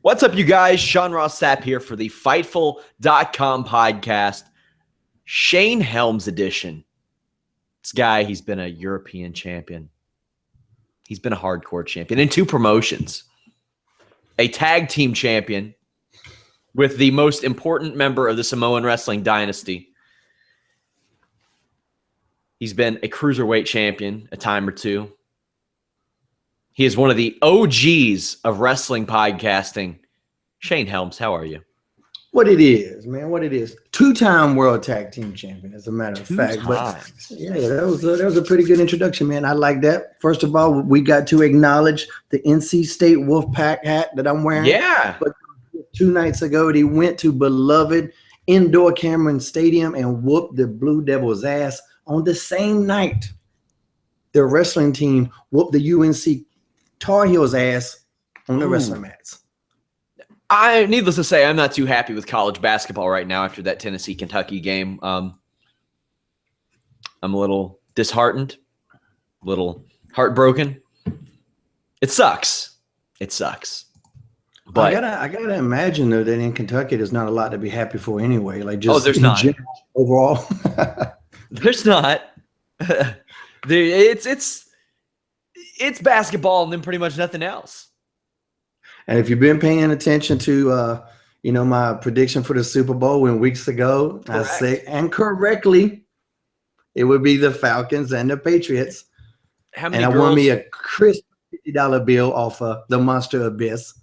What's up, you guys? Sean Ross Sapp here for the Fightful.com podcast. Shane Helms edition. This guy, he's been a European champion. He's been a hardcore champion in 2 promotions. A tag team champion with the most important member of the Samoan wrestling dynasty. He's been a Cruiserweight champion a time or 2. He is one of the OGs of wrestling podcasting. Shane Helms, how are you? What it is, man, what it is. 2-time world tag team champion, as a matter of fact. But yeah, that was a pretty good introduction, man. I like that. First of all, we got to acknowledge the NC State Wolfpack hat that I'm wearing. Yeah. But 2 nights ago, he went to beloved indoor Cameron Stadium and whooped the Blue Devils' ass. On the same night, their wrestling team whooped the UNC Tar Heels' ass on the wrestling mats. Needless to say, I'm not too happy with college basketball right now after that Tennessee-Kentucky game. I'm a little disheartened, a little heartbroken. It sucks. It sucks. But I gotta imagine though that in Kentucky there's not a lot to be happy for anyway. Like just there's not overall. There's not. It's basketball and then pretty much nothing else. And if you've been paying attention to, my prediction for the Super Bowl weeks ago, I say, and correctly, it would be the Falcons and the Patriots. How many I won me a crisp $50 bill off the Monster Abyss,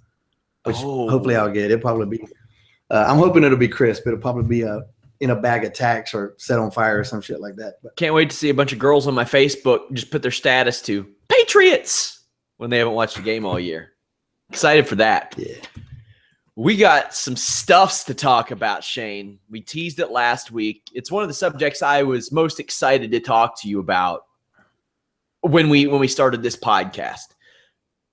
which hopefully I'll get. It'll probably be, I'm hoping it'll be crisp. It'll probably be in a bag of tacks or set on fire or some shit like that. But can't wait to see a bunch of girls on my Facebook just put their status to Patriots when they haven't watched a game all year. Excited for that. Yeah. We got some stuffs to talk about, Shane. We teased it last week. It's one of the subjects I was most excited to talk to you about when we started this podcast.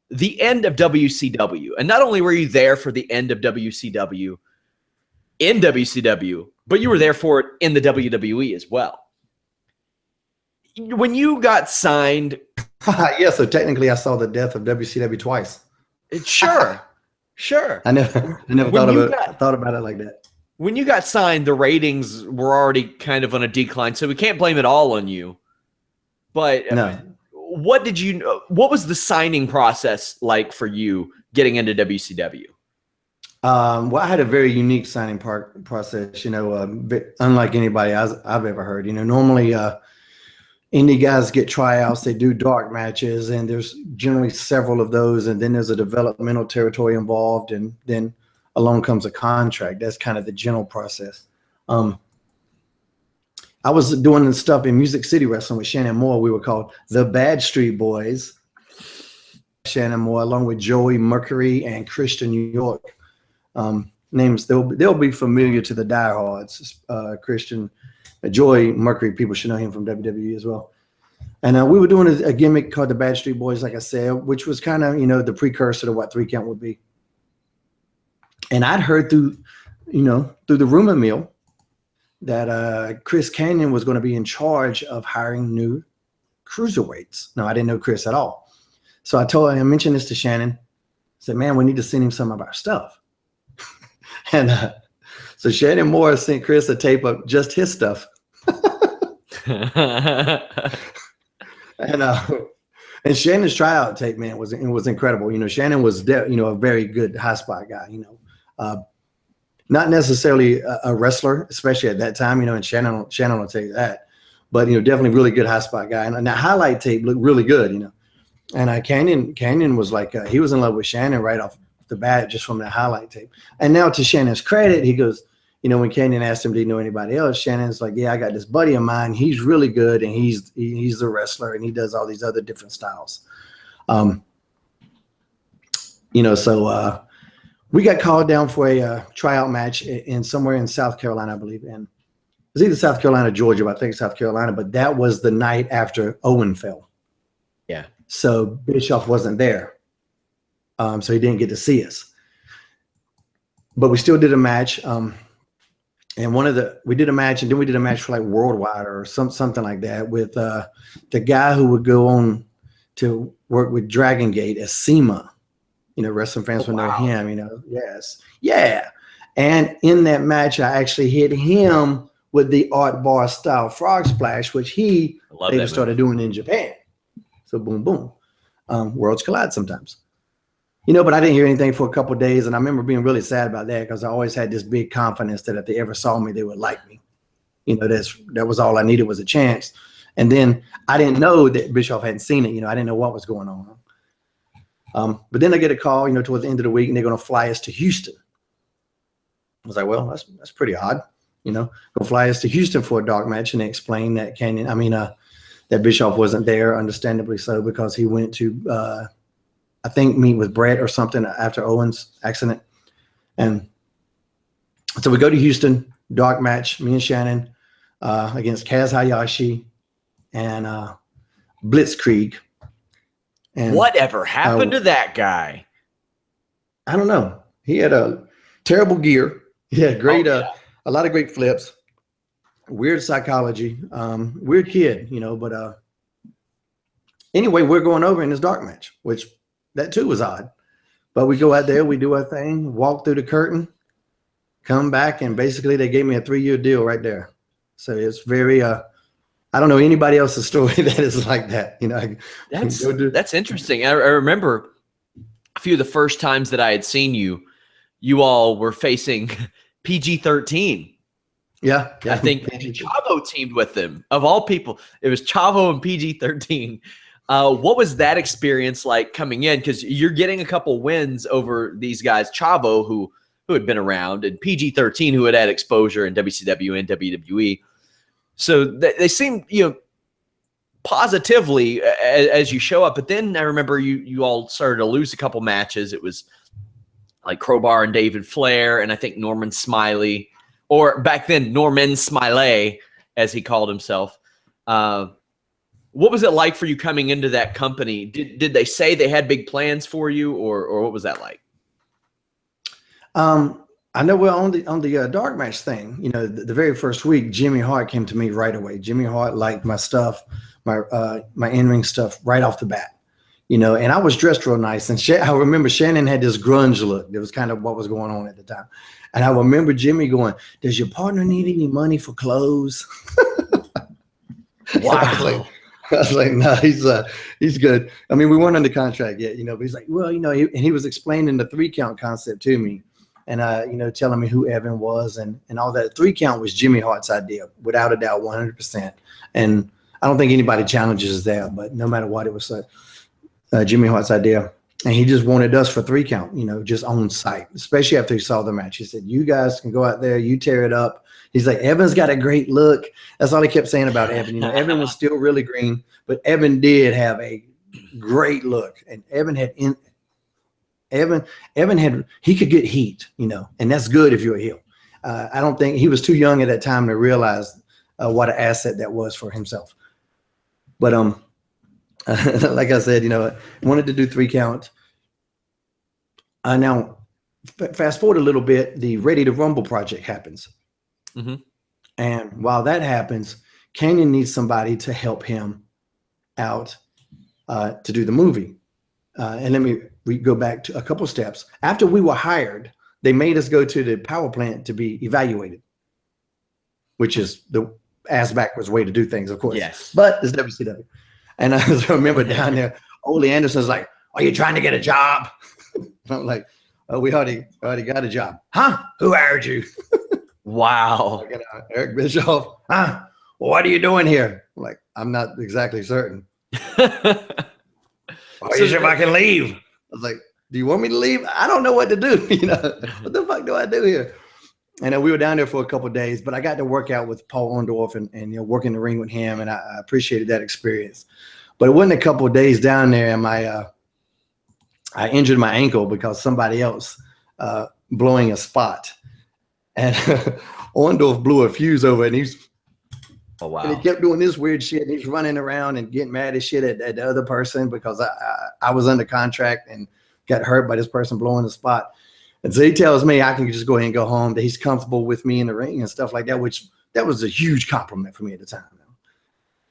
The end of WCW. And not only were you there for the end of WCW in WCW, but you were there for it in the WWE as well. When you got signed. Yeah, so technically I saw the death of WCW twice. Sure. I never thought about it like that. When you got signed, the ratings were already kind of on a decline, so we can't blame it all on you. But no. What was the signing process like for you getting into WCW? Well, I had a very unique signing process, unlike anybody I've ever heard. Normally indie guys get tryouts, they do dark matches, and there's generally several of those, and then there's a developmental territory involved, and then along comes a contract. That's kind of the general process. I was doing this stuff in Music City Wrestling with Shannon Moore. We were called the Bad Street Boys. Shannon Moore, along with Joey Mercury and Christian New York. Names they'll be familiar to the diehards. Christian, Joey Mercury, people should know him from WWE as well. And we were doing a gimmick called the Bad Street Boys, like I said, which was kind of the precursor to what 3 Count would be. And I'd heard through the rumor mill that Chris Kanyon was going to be in charge of hiring new cruiserweights. No, I didn't know Chris at all. So I mentioned this to Shannon. I said, man, we need to send him some of our stuff. And so Shannon Moore sent Chris a tape of just his stuff. And Shannon's tryout tape, man, was incredible. Shannon was a very good high spot guy. Not necessarily a wrestler, especially at that time. And Shannon will tell you that, but definitely really good high spot guy. And that highlight tape looked really good. And Kanyon was like he was in love with Shannon right off the bat just from that highlight tape. And now to Shannon's credit, he goes, when Kanyon asked him, do you know anybody else? Shannon's like, yeah, I got this buddy of mine. He's really good, and he's a wrestler, and he does all these other different styles. So we got called down for a tryout match in somewhere in South Carolina, I believe. And it was either South Carolina or Georgia, but I think South Carolina. But that was the night after Owen fell. Yeah. So Bischoff wasn't there. So he didn't get to see us. But we still did a match. And we did a match, and then we did a match for like Worldwide or something like that with the guy who would go on to work with Dragon Gate as SEMA. wrestling fans will know him, Yes. Yeah. And in that match, I actually hit him with the Art Bar style frog splash, which he later started doing in Japan. So boom, boom. Worlds collide sometimes. But I didn't hear anything for a couple of days. And I remember being really sad about that because I always had this big confidence that if they ever saw me, they would like me. That was all I needed was a chance. And then I didn't know that Bischoff hadn't seen it. I didn't know what was going on. But then I get a call, towards the end of the week, and they're going to fly us to Houston. I was like, well, that's pretty odd. Go fly us to Houston for a dark match. And they explained that that Bischoff wasn't there, understandably so, because he went to, I think, meet with Brett or something after Owen's accident. And so we go to Houston, dark match, me and Shannon against Kaz Hayashi and Blitzkrieg. And whatever happened to that guy? I don't know. He had a terrible gear. He had great, a lot of great flips, weird psychology, weird kid, but anyway, we're going over in this dark match, which that too was odd. But we go out there, we do our thing, walk through the curtain, come back, and basically they gave me a 3-year deal right there. So it's very, I don't know anybody else's story that is like that. That's interesting. I remember a few of the first times that I had seen you, you all were facing PG-13. Yeah. I think Chavo teamed with them. Of all people, it was Chavo and PG-13. What was that experience like coming in? Because you're getting a couple wins over these guys, Chavo, who had been around, and PG-13, who had exposure in WCW and WWE. So they seem, positively as you show up. But then I remember you all started to lose a couple matches. It was like Crowbar and David Flair, and I think Norman Smiley, or back then Norman Smiley, as he called himself. What was it like for you coming into that company? Did they say they had big plans for you, or what was that like? I know we're on the dark match thing. The very first week, Jimmy Hart came to me right away. Jimmy Hart liked my stuff, my in-ring stuff right off the bat. And I was dressed real nice. And I remember Shannon had this grunge look. That was kind of what was going on at the time. And I remember Jimmy going, "Does your partner need any money for clothes?" Wow. I was like, no, he's good. I mean, we weren't under contract yet, but he's like, well, and he was explaining the 3-count concept to me, and telling me who Evan was and all that. 3-count was Jimmy Hart's idea, without a doubt, 100%. And I don't think anybody challenges that, but no matter what, it was Jimmy Hart's idea. And he just wanted us for 3-count, just on site, especially after he saw the match. He said, "You guys can go out there, you tear it up." He's like, "Evan's got a great look." That's all he kept saying about Evan. Evan was still really green, but Evan did have a great look. And Evan he could get heat, and that's good if you're a heel. I don't think he was too young at that time to realize what an asset that was for himself. But like I said, wanted to do 3-count. Now, fast forward a little bit, the Ready to Rumble project happens. Mm-hmm. And while that happens, Canyon needs somebody to help him out to do the movie. And we go back to a couple steps. After we were hired, they made us go to the power plant to be evaluated, which is the ass backwards way to do things, of course. Yes. But it's WCW. And I remember down there, Ole Anderson's like, "Are you trying to get a job?" I'm like, "Oh, we already got a job." "Huh? Who hired you?" Wow. Eric Bischoff. "Huh? Well, what are you doing here?" I'm like, "I'm not exactly certain." "Are you sure if I can leave?" I was like, "Do you want me to leave? I don't know what to do." What the fuck do I do here? And we were down there for a couple of days, but I got to work out with Paul Orndorff and work in the ring with him, and I appreciated that experience. But it wasn't a couple of days down there, and I injured my ankle because somebody else blowing a spot, and Orndorff blew a fuse over it, and oh wow, and he kept doing this weird shit. And he's running around and getting mad as shit at the other person because I was under contract and got hurt by this person blowing the spot. And so he tells me I can just go ahead and go home, that he's comfortable with me in the ring and stuff like that, which that was a huge compliment for me at the time.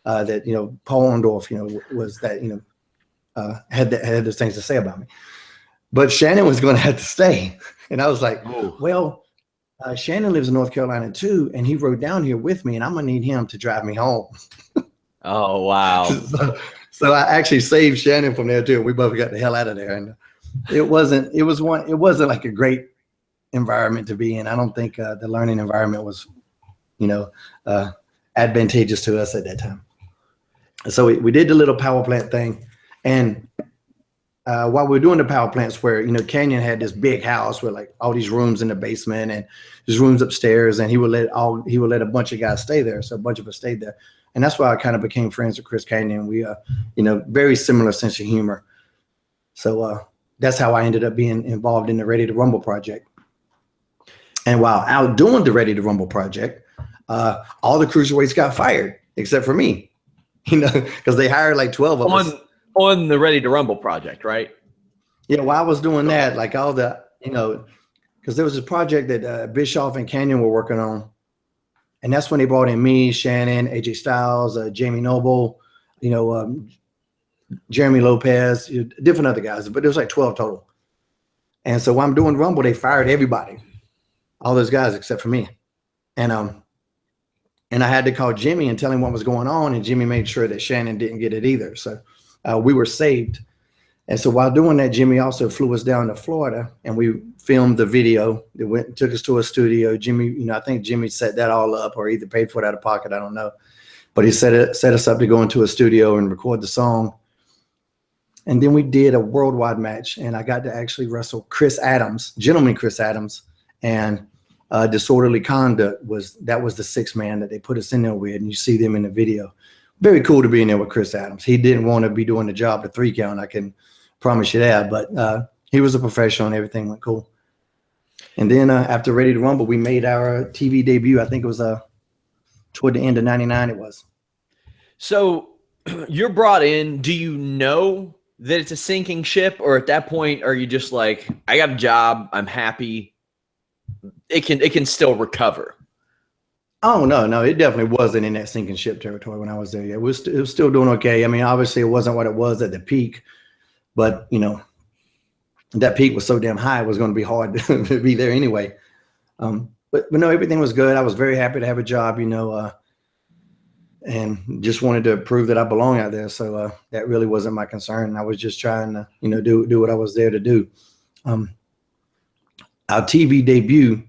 That, Paul Orndorff, was that, had those things to say about me. but Shannon was going to have to stay. And I was like, Oh. well, Shannon lives in North Carolina too, and he rode down here with me, and I'm gonna need him to drive me home. Oh, wow. So I actually saved Shannon from there too. We both got the hell out of there, and it wasn't like a great environment to be in. I don't think the learning environment was, advantageous to us at that time. So we did the little power plant thing, and while we were doing the power plants, where Canyon had this big house with like all these rooms in the basement and there's rooms upstairs, and he would let a bunch of guys stay there. So a bunch of us stayed there, and that's why I kind of became friends with Chris Canyon. We very similar sense of humor. So that's how I ended up being involved in the Ready to Rumble project. And while out doing the Ready to Rumble project, all the cruiserweights got fired except for me, because they hired like 12 of us. On the Ready to Rumble project, right? Yeah, while I was doing that, like all the, because there was this project that Bischoff and Canyon were working on. And that's when they brought in me, Shannon, AJ Styles, Jamie Noble, Jeremy Lopez, different other guys, but there was like 12 total. And so while I'm doing Rumble, they fired everybody, all those guys except for me. And I had to call Jimmy and tell him what was going on, and Jimmy made sure that Shannon didn't get it either. So we were saved. And so while doing that, Jimmy also flew us down to Florida, and we filmed the video. It took us to a studio. Jimmy, I think Jimmy set that all up, or either paid for it out of pocket. I don't know. But he set us up to go into a studio and record the song. And then we did a worldwide match, and I got to actually wrestle Gentleman Chris Adams, and Disorderly Conduct was the 6th man that they put us in there with, and you see them in the video. Very cool to be in there with Chris Adams. He didn't want to be doing the job to 3 count, I can promise you that, but he was a professional and everything went cool. And then after Ready to Rumble, we made our TV debut. I think it was toward the end of '99 it was. So you're brought in. Do you know that it's a sinking ship, or at that point are you just like, I got a job, I'm happy, it can still recover? Oh, no, it definitely wasn't in that sinking ship territory when I was there. Yeah, it was still doing okay. I mean, obviously it wasn't what it was at the peak, but that peak was so damn high, it was going to be hard to be there anyway. But no, everything was good. I was very happy to have a job, and just wanted to prove that I belong out there. So that really wasn't my concern. I was just trying to, do what I was there to do. Our TV debut,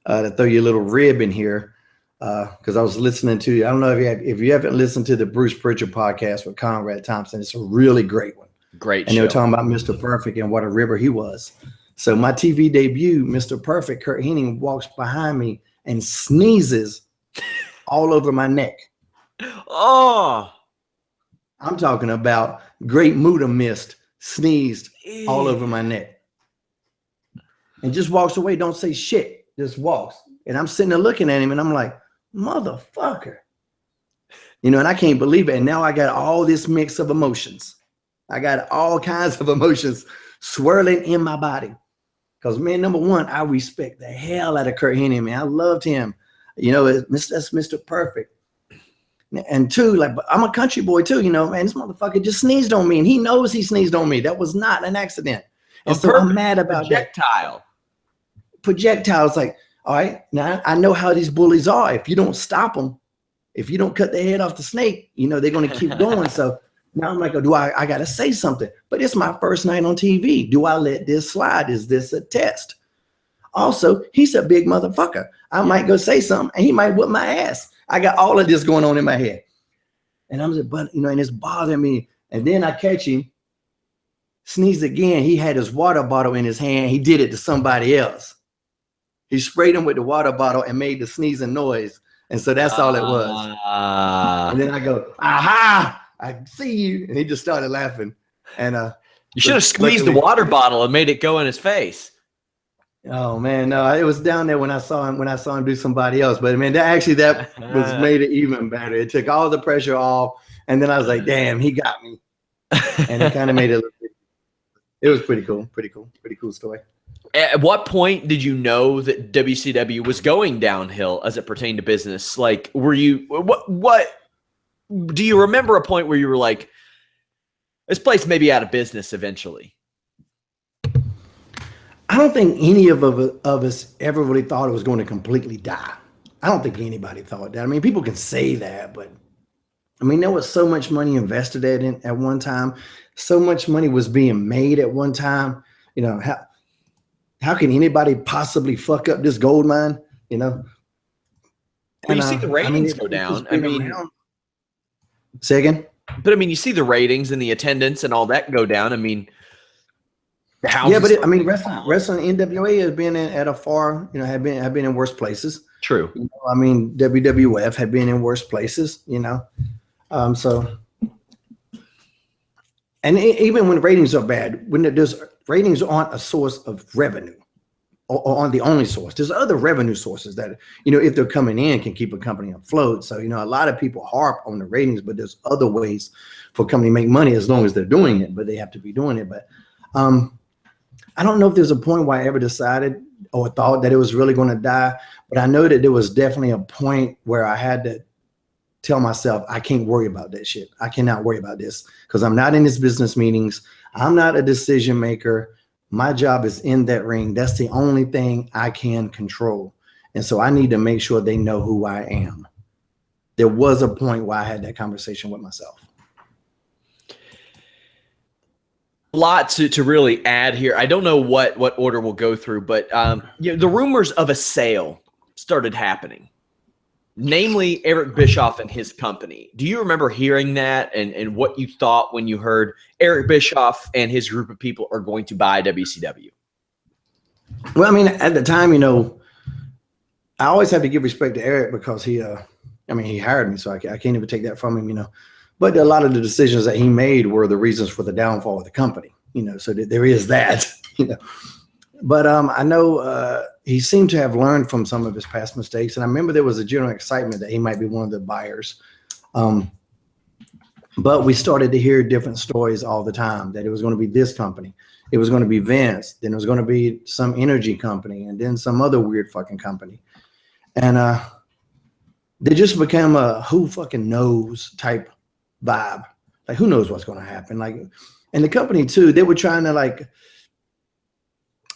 to throw you a little rib in here, because I was listening to, I don't know if you haven't listened to the Bruce Pritchard podcast with Conrad Thompson. It's a really great one. Great. And they were talking about Mr. Perfect and what a ribber he was. So my TV debut, Mr. Perfect, Kurt Hennig walks behind me and sneezes all over my neck. Oh, I'm talking about Great Muda Mist sneezed all over my neck. And just walks away, don't say shit, just walks. And I'm sitting there looking at him, and I'm like, motherfucker. And I can't believe it. And now I got all this mix of emotions. I got all kinds of emotions swirling in my body. Because, man, number one, I respect the hell out of Kurt Hennig, man. I loved him. That's Mr. Perfect. And two, like, I'm a country boy too, man, this motherfucker just sneezed on me, and he knows he sneezed on me. That was not an accident. And so I'm mad about projectile. Projectiles, like, all right, now I know how these bullies are. If you don't stop them, if you don't cut their head off the snake, they're going to keep going. So now I'm like, I got to say something. But it's my first night on TV. Do I let this slide? Is this a test? Also, he's a big motherfucker. I might go say something, and he might whip my ass. I got all of this going on in my head. And I'm just, and it's bothering me. And then I catch him, sneeze again. He had his water bottle in his hand. He did it to somebody else. He sprayed him with the water bottle and made the sneezing noise. And so that's all it was. And then I go, aha, I see you. And he just started laughing. And you should have squeezed the water bottle and made it go in his face. Oh man, no, it was down there when I saw him do somebody else. But man, that was made it even better. It took all the pressure off. And then I was like, damn, he got me. And it kind of made it look good. It was pretty cool story. At what point did you know that WCW was going downhill as it pertained to business? Like, were you, what do you remember a point where you were like, this place may be out of business eventually? I don't think any of us ever really thought it was going to completely die. I don't think anybody thought that. I mean, people can say that, but I mean, there was so much money invested at one time. So much money was being made at one time. You know, how can anybody possibly fuck up this gold mine? You know? Well, you see the I mean, ratings go down. I mean, say again? but I mean, you see the ratings and the attendance and all that go down. I mean, yeah, but I mean, wrestling NWA has been at a far, you know, have been in worse places. True. You know, I mean, WWF had been in worse places. You know, so, and even when ratings are bad, when there's ratings aren't a source of revenue, or on the only source. There's other revenue sources that, you know, if they're coming in, can keep a company afloat. So, you know, a lot of people harp on the ratings, but there's other ways for a company to make money as long as they're doing it, but they have to be doing it. But I don't know if there's a point where I ever decided or thought that it was really going to die, but I know that there was definitely a point where I had to tell myself, I can't worry about that shit. I cannot worry about this because I'm not in these business meetings. I'm not a decision maker. My job is in that ring. That's the only thing I can control. And so I need to make sure they know who I am. There was a point where I had that conversation with myself. A lot to really add here. I don't know what order we'll go through, but you know, the rumors of a sale started happening, namely Eric Bischoff and his company. Do you remember hearing that and what you thought when you heard Eric Bischoff and his group of people are going to buy WCW? Well, I mean, at the time, you know, I always have to give respect to Eric because he hired me, so I can't even take that from him, you know. But a lot of the decisions that he made were the reasons for the downfall of the company, you know, so there is that, you know. But I know he seemed to have learned from some of his past mistakes. And I remember there was a general excitement that he might be one of the buyers. But we started to hear different stories all the time, that it was going to be this company. It was going to be Vince. Then it was going to be some energy company and then some other weird fucking company. And they just became a who fucking knows type vibe. Like, who knows what's going to happen? Like, and the company too, they were trying to like,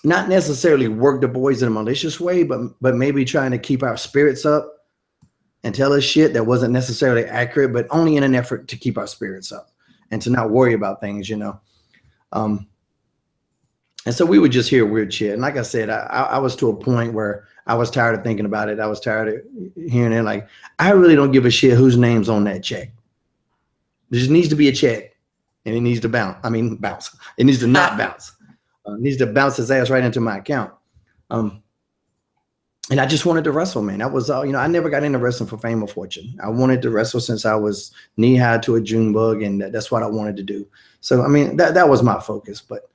not necessarily work the boys in a malicious way, but maybe trying to keep our spirits up and tell us shit that wasn't necessarily accurate, but only in an effort to keep our spirits up and to not worry about things, you know. And so we would just hear weird shit. And like I said, I was to a point where I was tired of thinking about it. I was tired of hearing it. Like, I really don't give a shit whose name's on that check. There just needs to be a check and it needs to bounce. It needs to not bounce. Needs to bounce his ass right into my account. And I just wanted to wrestle, man. That was all, you know, I never got into wrestling for fame or fortune. I wanted to wrestle since I was knee high to a June bug, and that's what I wanted to do. So, I mean, that was my focus, but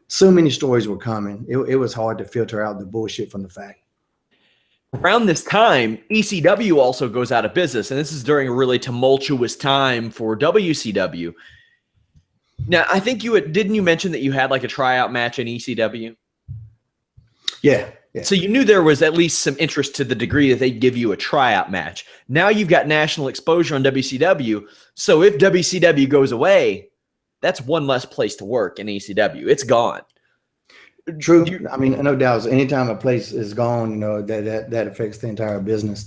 so many stories were coming. It was hard to filter out the bullshit from the fact. Around this time, ECW also goes out of business, and this is during a really tumultuous time for WCW. Now, I think didn't you mention that you had like a tryout match in ECW? Yeah. So you knew there was at least some interest to the degree that they'd give you a tryout match. Now you've got national exposure on WCW. So if WCW goes away, that's one less place to work in ECW. It's gone. True. I mean, no doubt. Anytime a place is gone, you know, that affects the entire business.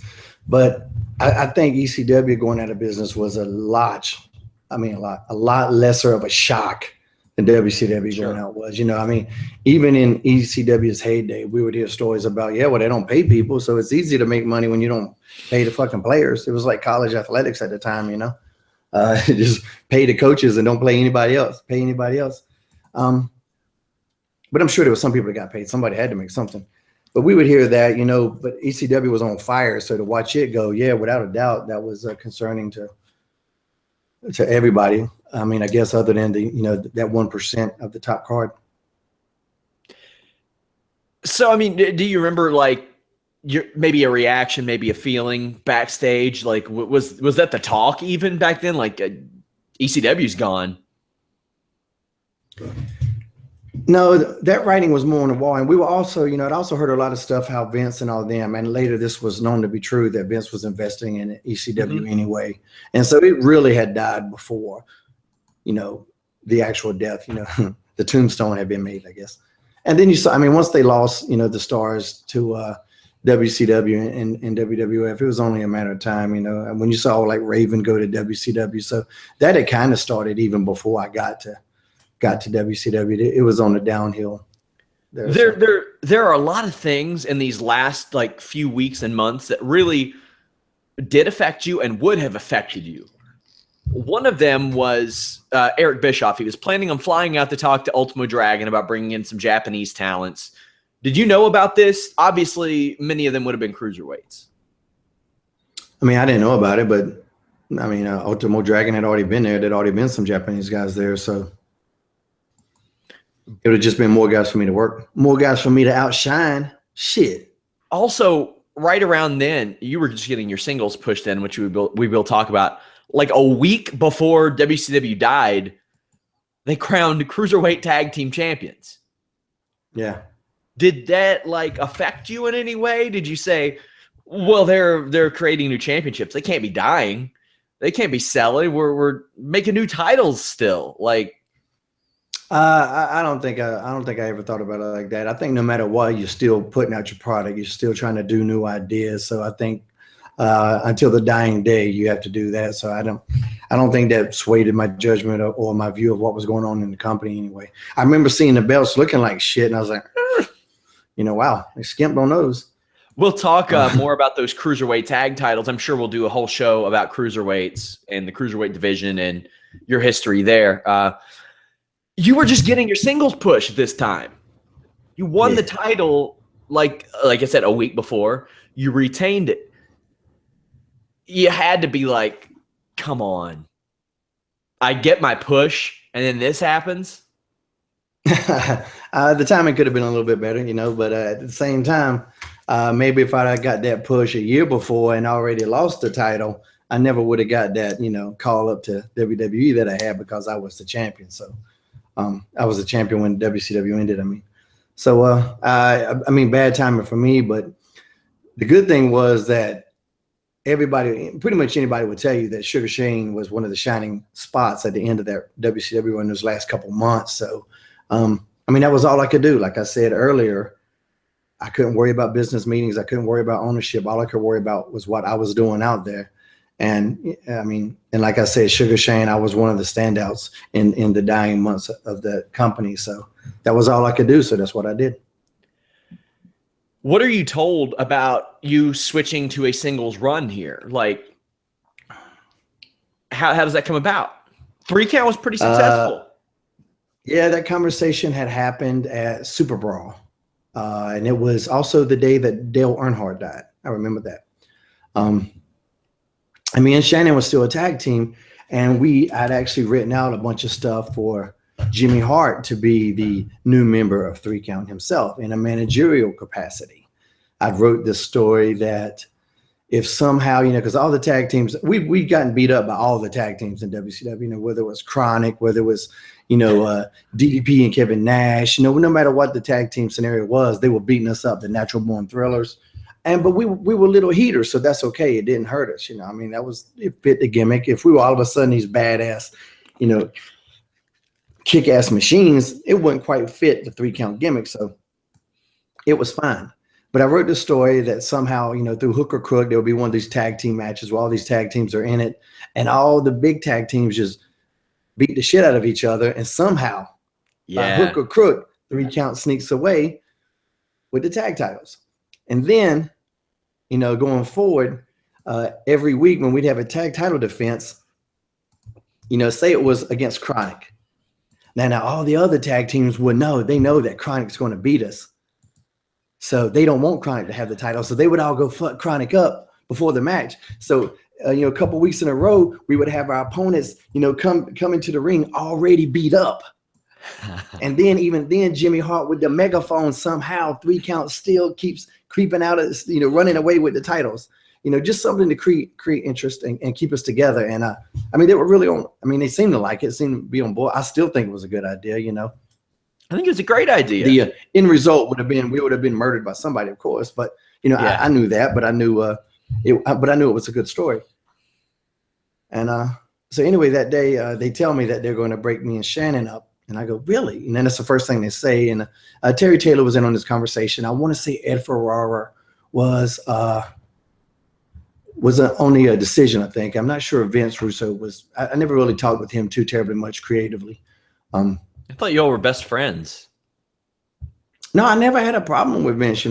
But I think ECW going out of business was a lot lesser of a shock than WCW going out was. You know, I mean, even in ECW's heyday, we would hear stories about, well, they don't pay people, so it's easy to make money when you don't pay the fucking players. It was like college athletics at the time, you know. Just pay the coaches and don't pay anybody else. But I'm sure there was some people that got paid. Somebody had to make something. But we would hear that, you know, but ECW was on fire. So to watch it go, without a doubt, that was concerning to everybody. I mean, I guess other than that 1% of the top card. So, I mean, do you remember like maybe a reaction, maybe a feeling backstage? Like, was that the talk even back then? Like, ECW's gone. No, that writing was more on the wall. And we were also, you know, I'd also heard a lot of stuff how Vince and all them, and later this was known to be true, that Vince was investing in ECW anyway. And so it really had died before, you know, the actual death, you know, the tombstone had been made, I guess. And then you saw, I mean, once they lost, the stars to WCW and WWF, it was only a matter of time, and when you saw like Raven go to WCW. So that had kind of started even before I got to WCW. It was on the downhill. There are a lot of things in these last like few weeks and months that really did affect you and would have affected you. One of them was Eric Bischoff. He was planning on flying out to talk to Ultimo Dragon about bringing in some Japanese talents. Did you know about this? Obviously, many of them would have been cruiserweights. I mean, I didn't know about it, but I mean, Ultimo Dragon had already been there. There'd already been some Japanese guys there, so it would have just been more guys for me to work, more guys for me to outshine. Shit. Also, right around then, you were just getting your singles pushed in, which we will talk about. Like a week before WCW died, they crowned Cruiserweight Tag Team Champions. Yeah. Did that like affect you in any way? Did you say, well, they're creating new championships. They can't be dying. They can't be selling. We're making new titles still. Like, I don't think I ever thought about it like that. I think no matter what, you're still putting out your product. You're still trying to do new ideas. So I think until the dying day, you have to do that. So I don't think that swayed my judgment or my view of what was going on in the company anyway. I remember seeing the belts looking like shit, and I was like, wow, they skimped on those. We'll talk more about those cruiserweight tag titles. I'm sure we'll do a whole show about cruiserweights and the cruiserweight division and your history there. You were just getting your singles push this time. You won the title, like I said, a week before. You retained it. You had to be like, come on. I get my push, and then this happens. The timing could have been a little bit better, but at the same time, maybe if I got that push a year before and already lost the title, I never would have got that, call up to WWE that I had because I was the champion. So I was the champion when WCW ended. So bad timing for me, but the good thing was that pretty much anybody would tell you that Sugar Shane was one of the shining spots at the end of that WCW in those last couple months. So, that was all I could do. Like I said earlier, I couldn't worry about business meetings. I couldn't worry about ownership. All I could worry about was what I was doing out there. And and like I said, Sugar Shane, I was one of the standouts in the dying months of the company. So that was all I could do. So that's what I did. What are you told about you switching to a singles run here? Like, how does that come about? 3 Count was pretty successful. Yeah, that conversation had happened at Super Brawl. And it was also the day that Dale Earnhardt died. I remember that. Me and Shannon was still a tag team, and I'd actually written out a bunch of stuff for Jimmy Hart to be the new member of 3 Count himself in a managerial capacity. I wrote this story that if somehow, because all the tag teams, we'd gotten beat up by all the tag teams in WCW, whether it was Chronic, whether it was, DDP and Kevin Nash, no matter what the tag team scenario was, they were beating us up, the Natural Born Thrillers. But we were little heaters, so that's okay. It didn't hurt us, it fit the gimmick. If we were all of a sudden these badass, kick-ass machines, it wouldn't quite fit the 3 Count gimmick, so it was fine. But I wrote the story that somehow, through hook or crook, there would be one of these tag team matches where all these tag teams are in it, and all the big tag teams just beat the shit out of each other, and somehow, hook or crook, 3 Count sneaks away with the tag titles. And then, going forward, every week when we'd have a tag title defense, say it was against Chronic. Now all the other tag teams would know. They know that Chronic's going to beat us. So they don't want Chronic to have the title. So they would all go fuck Chronic up before the match. So, a couple weeks in a row, we would have our opponents, come into the ring already beat up. And then Jimmy Hart with the megaphone, somehow 3 Count still keeps creeping out of, running away with the titles. Just something to create interest and keep us together. And they were really on. They seemed to like it, seemed to be on board. I still think it was a good idea. I think it was a great idea. The end result would have been we would have been murdered by somebody, of course. But I knew that, but I knew it was a good story. And so anyway, that day they tell me that they're going to break me and Shannon up. And I go, really? And then that's the first thing they say. And Terry Taylor was in on this conversation. I want to say Ed Ferrara was only a decision, I think. I'm not sure if Vince Russo was. I never really talked with him too terribly much creatively. I thought you all were best friends. No, I never had a problem with Vince.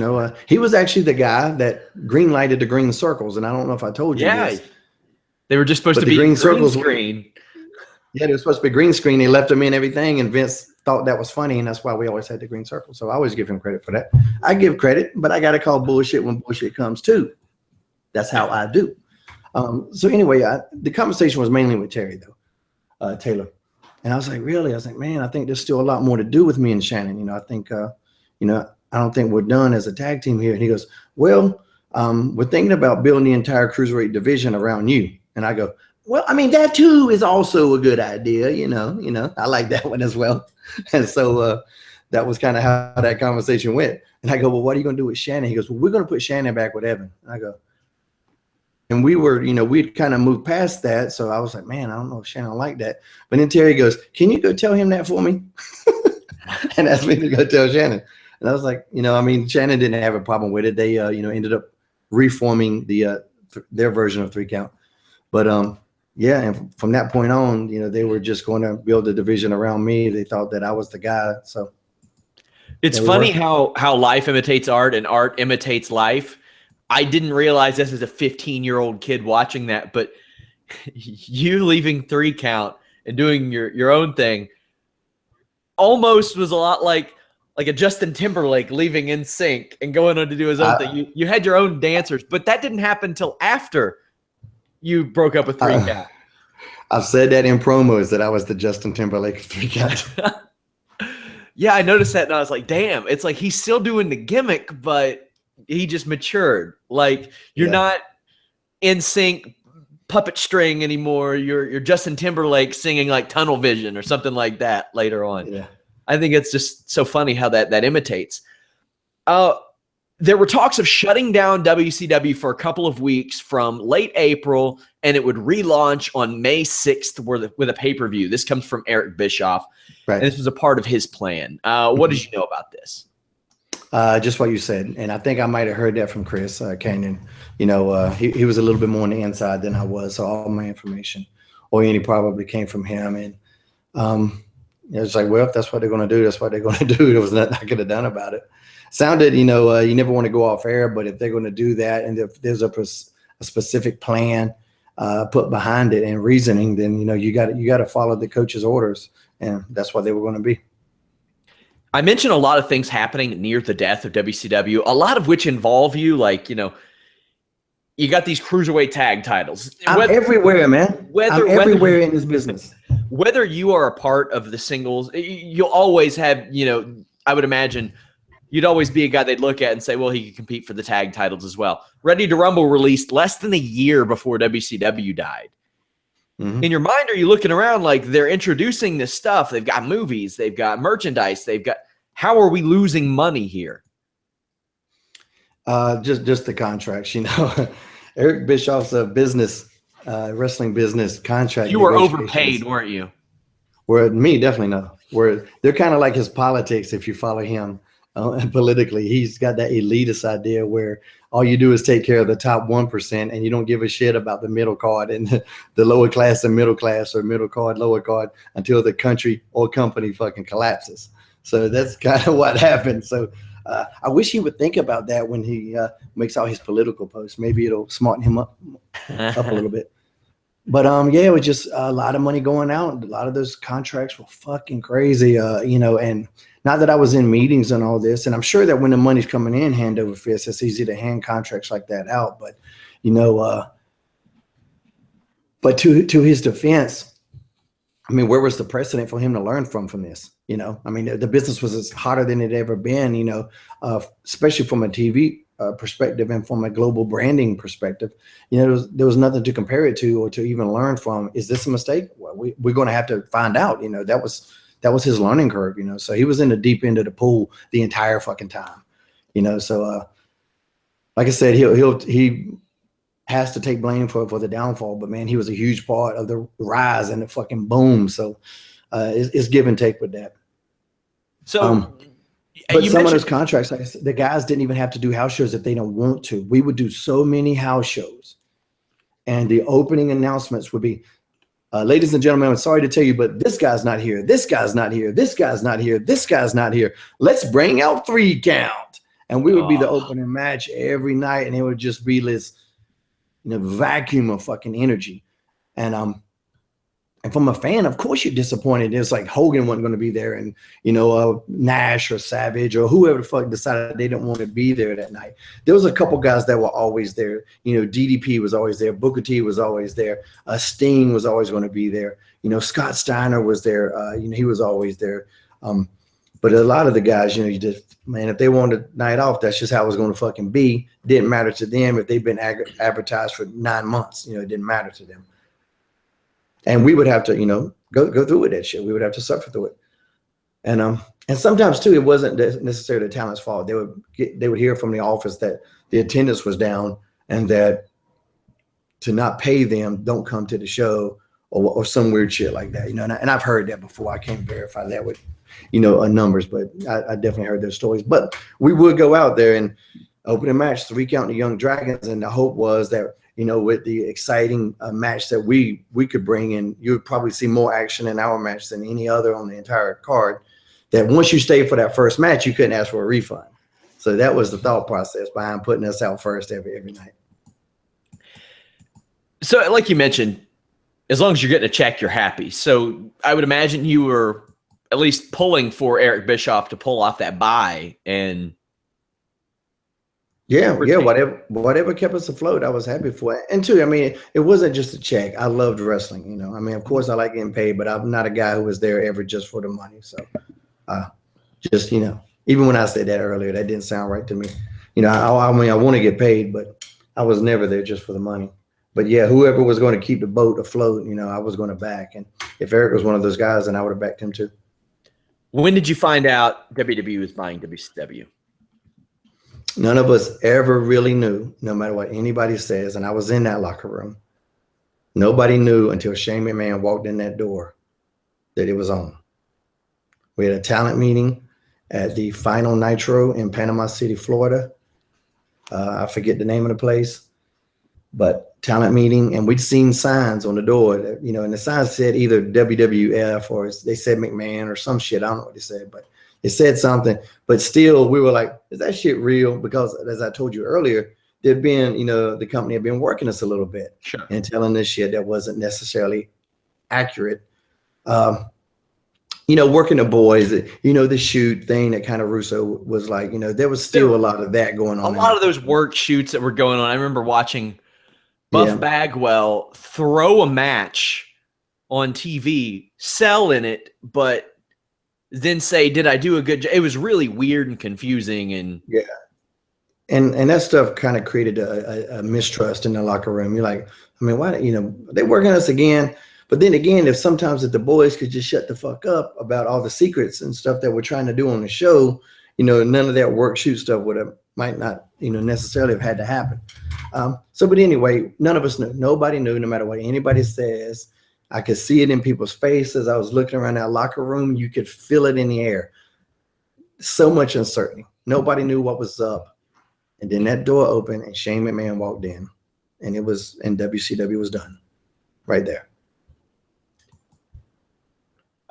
He was actually the guy that green lighted the green circles. And I don't know if I told you this. They were just supposed to be green circles. Yeah, they were supposed to be green screen. They left them in everything, and Vince thought that was funny, and that's why we always had the green circle. So I always give him credit for that. I give credit, but I got to call bullshit when bullshit comes too. That's how I do. So anyway, the conversation was mainly with Terry, though, Taylor. And I was like, really? I was like, man, I think there's still a lot more to do with me and Shannon. I think, I don't think we're done as a tag team here. And he goes, well, we're thinking about building the entire Cruiserweight division around you. And I go, well, I mean, that too is also a good idea. I like that one as well. And so that was kind of how that conversation went. And I go, well, what are you going to do with Shannon? He goes, well, we're going to put Shannon back with Evan. And I go, and we were, we'd kind of moved past that. So I was like, man, I don't know if Shannon liked that. But then Terry goes, can you go tell him that for me? And asked me to go tell Shannon. And I was like, Shannon didn't have a problem with it. They, ended up reforming their version of 3 Count. But, yeah, and from that point on, they were just going to build a division around me. They thought that I was the guy. So it's funny how life imitates art and art imitates life. I didn't realize this as a 15-year-old kid watching that, but you leaving 3 Count and doing your own thing almost was a lot like a Justin Timberlake leaving NSYNC and going on to do his own thing. You had your own dancers, but that didn't happen until after you broke up with 3 Count. I've said that in promos that I was the Justin Timberlake of 3 Count. Yeah, I noticed that, and I was like, damn, it's like he's still doing the gimmick, but he just matured. Like, you're not NSYNC puppet string anymore. You're Justin Timberlake singing like Tunnel Vision or something like that later on. Yeah. I think it's just so funny how that imitates. There were talks of shutting down WCW for a couple of weeks from late April, and it would relaunch on May 6th with a pay-per-view. This comes from Eric Bischoff. Right. And this was a part of his plan. What did you know about this? Just what you said. And I think I might have heard that from Chris Canyon. He was a little bit more on the inside than I was. So all my information, probably came from him. And it's like, well, if that's what they're going to do, that's what they're going to do. There was nothing I could have done about it. Sounded, you never want to go off air, but if they're going to do that, and if there's a specific plan put behind it and reasoning, then you got to follow the coach's orders, and that's what they were going to be. I mentioned a lot of things happening near the death of WCW, a lot of which involve you, like you got these Cruiserweight tag titles. I'm everywhere, man. I'm everywhere in this business. Whether you are a part of the singles, you'll always have, I would imagine. You'd always be a guy they'd look at and say, well, he could compete for the tag titles as well. Ready to Rumble released less than a year before WCW died. Mm-hmm. In your mind, are you looking around like they're introducing this stuff? They've got movies, they've got merchandise, how are we losing money here? Just the contracts, Eric Bischoff's a wrestling business contract. You were overpaid, weren't you? Me, definitely no. They're kind of like his politics if you follow him. And politically, he's got that elitist idea where all you do is take care of the top 1% and you don't give a shit about the middle card and the lower class and middle class or middle card, lower card until the country or company fucking collapses. So that's kind of what happened. So I wish he would think about that when he makes all his political posts. Maybe it'll smarten him up a little bit. But it was just a lot of money going out. A lot of those contracts were fucking crazy, and not that I was in meetings and all this, and I'm sure that when the money's coming in hand over fist, it's easy to hand contracts like that out. But, but to his defense, where was the precedent for him to learn from this? The business was as hotter than it ever been, especially from a TV perspective and from a global branding perspective. There was nothing to compare it to or to even learn from. Is this a mistake? Well, we're going to have to find out. That was his learning curve, so he was in the deep end of the pool the entire fucking time, so like I said, he has to take blame for the downfall, but man, he was a huge part of the rise and the fucking boom. So it's give and take with that. So, but some of those contracts, like I said, the guys didn't even have to do house shows if they don't want to. We would do so many house shows, and the opening announcements would be, ladies and gentlemen, I'm sorry to tell you, but this guy's not here. This guy's not here. This guy's not here. This guy's not here. Let's bring out 3 count. And we would be the opening match every night, and it would just be this, vacuum of fucking energy. And from a fan, of course you're disappointed. It's like Hogan wasn't going to be there, and Nash or Savage or whoever the fuck decided they didn't want to be there that night. There was a couple guys that were always there. DDP was always there. Booker T was always there. Sting was always going to be there. Scott Steiner was there. He was always there. But a lot of the guys, you just, man, if they wanted a night off, that's just how it was going to fucking be. Didn't matter to them if they've been advertised for 9 months. It didn't matter to them. And we would have to, go through with that shit. We would have to suffer through it. And sometimes too, it wasn't necessarily the talent's fault. They would hear from the office that the attendance was down and that to not pay them, don't come to the show or some weird shit like that. And I've heard that before. I can't verify that with, numbers, but I definitely heard those stories. But we would go out there and open a match, 3 count the Young Dragons, and the hope was that, with the exciting match that we could bring in, you would probably see more action in our match than any other on the entire card. That once you stayed for that first match, you couldn't ask for a refund. So that was the thought process behind putting us out first every night. So like you mentioned, as long as you're getting a check, you're happy. So I would imagine you were at least pulling for Eric Bischoff to pull off that buy and Yeah, whatever kept us afloat, I was happy for it. And two, it wasn't just a check. I loved wrestling, of course I like getting paid, but I'm not a guy who was there ever just for the money. So just, even when I said that earlier, that didn't sound right to me. I want to get paid, but I was never there just for the money. But yeah, whoever was going to keep the boat afloat, I was going to back. And if Eric was one of those guys, then I would have backed him too. When did you find out WWE was buying WCW? None of us ever really knew, no matter what anybody says. And I was in that locker room. Nobody knew until Shane McMahon walked in that door that it was on. We had a talent meeting at the final Nitro in Panama City, Florida. I forget the name of the place, but talent meeting. And we'd seen signs on the door that, and the signs said either WWF or they said McMahon or some shit. I don't know what they said, but it said something, but still we were like, is that shit real? Because as I told you earlier, there'd been, the company had been working us a little bit and telling us shit that wasn't necessarily accurate. Working the boys, the shoot thing that kind of Russo was like, there was still a lot of that going on. A lot of those work shoots that were going on. I remember watching Buff Bagwell throw a match on TV, sell in it, but then say, did I do a good job? It was really weird and confusing. And and that stuff kind of created a mistrust in the locker room. You're like, why, they working us again. But then again, if the boys could just shut the fuck up about all the secrets and stuff that we're trying to do on the show, none of that work shoot stuff might not, necessarily have had to happen. But anyway, none of us knew. Nobody knew, no matter what anybody says. I could see it in people's faces. I was looking around that locker room. You could feel it in the air. So much uncertainty. Nobody knew what was up. And then that door opened and Shane McMahon walked in. And WCW was done. Right there.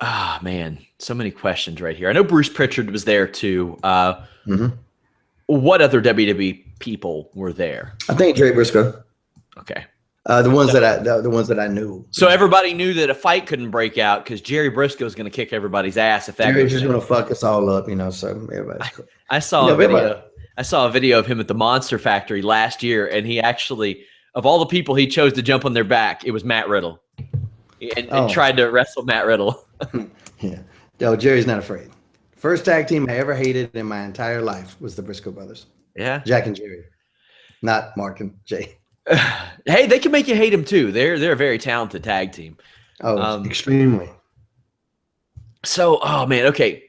Ah, man. So many questions right here. I know Bruce Pritchard was there too. What other WWE people were there? I think Jerry Briscoe. Okay. The ones that I knew. So everybody knew that a fight couldn't break out because Jerry Briscoe is going to kick everybody's ass if that. Jerry's just going to fuck us all up, So everybody's cool. I saw a video of him at the Monster Factory last year, and he actually, of all the people he chose to jump on their back, it was Matt Riddle, and tried to wrestle Matt Riddle. Yeah, no, Jerry's not afraid. First tag team I ever hated in my entire life was the Briscoe brothers. Yeah, Jack and Jerry, not Mark and Jay. Hey, they can make you hate them too. They're a very talented tag team. Oh, extremely. So, oh man, okay.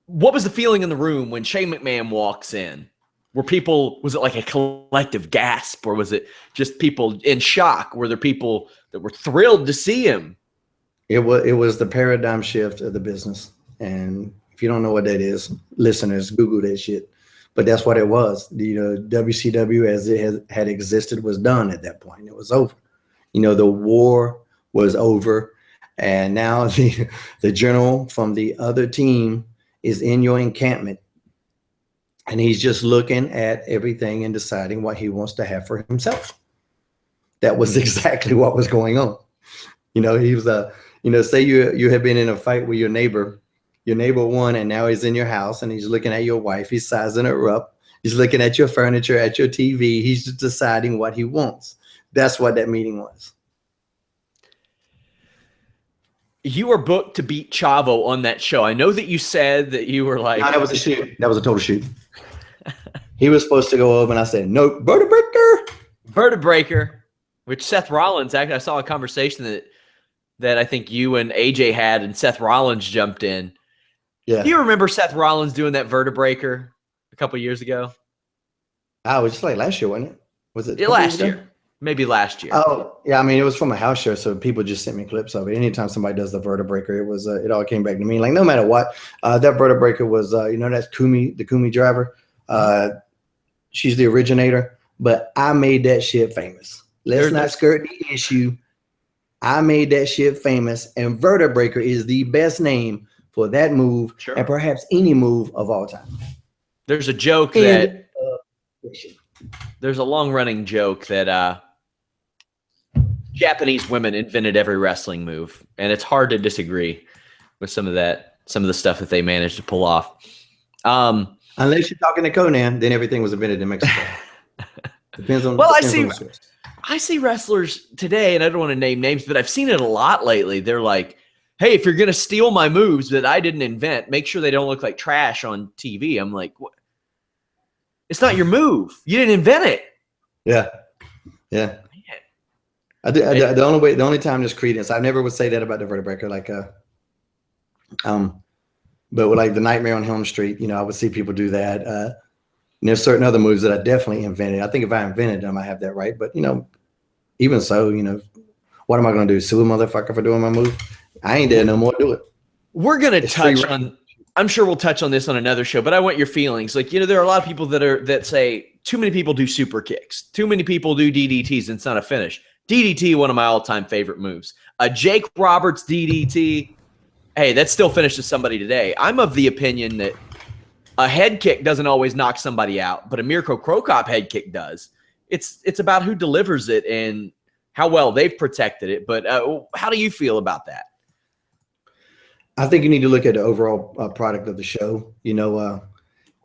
What was the feeling in the room when Shane McMahon walks in? Was it like a collective gasp, or was it just people in shock? Were there people that were thrilled to see him? It was the paradigm shift of the business. And if you don't know what that is, listeners, Google that shit. But that's what it was. WCW as it had existed was done at that point. It was over. The war was over. And now the general from the other team is in your encampment. And he's just looking at everything and deciding what he wants to have for himself. That was exactly what was going on. He was say you had been in a fight with your neighbor won, and now he's in your house and he's looking at your wife. He's sizing her up. He's looking at your furniture, at your TV. He's just deciding what he wants. That's what that meeting was. You were booked to beat Chavo on that show. I know that you said that you were like... No, that was a shoot. That was a total shoot. He was supposed to go over, and I said, nope, vertebraker. Vertebraker, which Seth Rollins, actually, I saw a conversation that I think you and AJ had, and Seth Rollins jumped in. Yeah. Do you remember Seth Rollins doing that vertebraker a couple years ago? Oh, it was just like last year, wasn't it? Was it last year? Maybe last year. Oh, yeah. I mean, it was from a house show, so people just sent me clips of it. Anytime somebody does the vertebraker, it all came back to me. Like, no matter what, that vertebraker was, that's Kumi, the Kumi driver. She's the originator, but I made that shit famous. Let's not skirt the issue. I made that shit famous, and vertebraker is the best name for that move, sure, and perhaps any move of all time. There's a joke that there's a long-running joke that Japanese women invented every wrestling move, and it's hard to disagree with some of the stuff that they managed to pull off. Unless you're talking to Conan, then everything was invented in Mexico. Depends on. Well, I see wrestlers today, and I don't want to name names, but I've seen it a lot lately. They're like, hey, if you're going to steal my moves that I didn't invent, make sure they don't look like trash on TV. I'm like, what? It's not your move. You didn't invent it. Yeah. Yeah. The only time there's credence, I never would say that about the vertebraker. But with like the Nightmare on Helm Street, I would see people do that. And there's certain other moves that I definitely invented. I think if I invented them, I have that right. But, even so, what am I going to do? Sue a motherfucker for doing my move? I ain't there no more. Do it. We're going to touch on, I'm sure we'll touch on this on another show, but I want your feelings. Like, there are a lot of people that say too many people do super kicks. Too many people do DDTs and it's not a finish. DDT, one of my all-time favorite moves. A Jake Roberts DDT, hey, that still finishes somebody today. I'm of the opinion that a head kick doesn't always knock somebody out, but a Mirko Krokop head kick does. It's about who delivers it and how well they've protected it. But how do you feel about that? I think you need to look at the overall product of the show.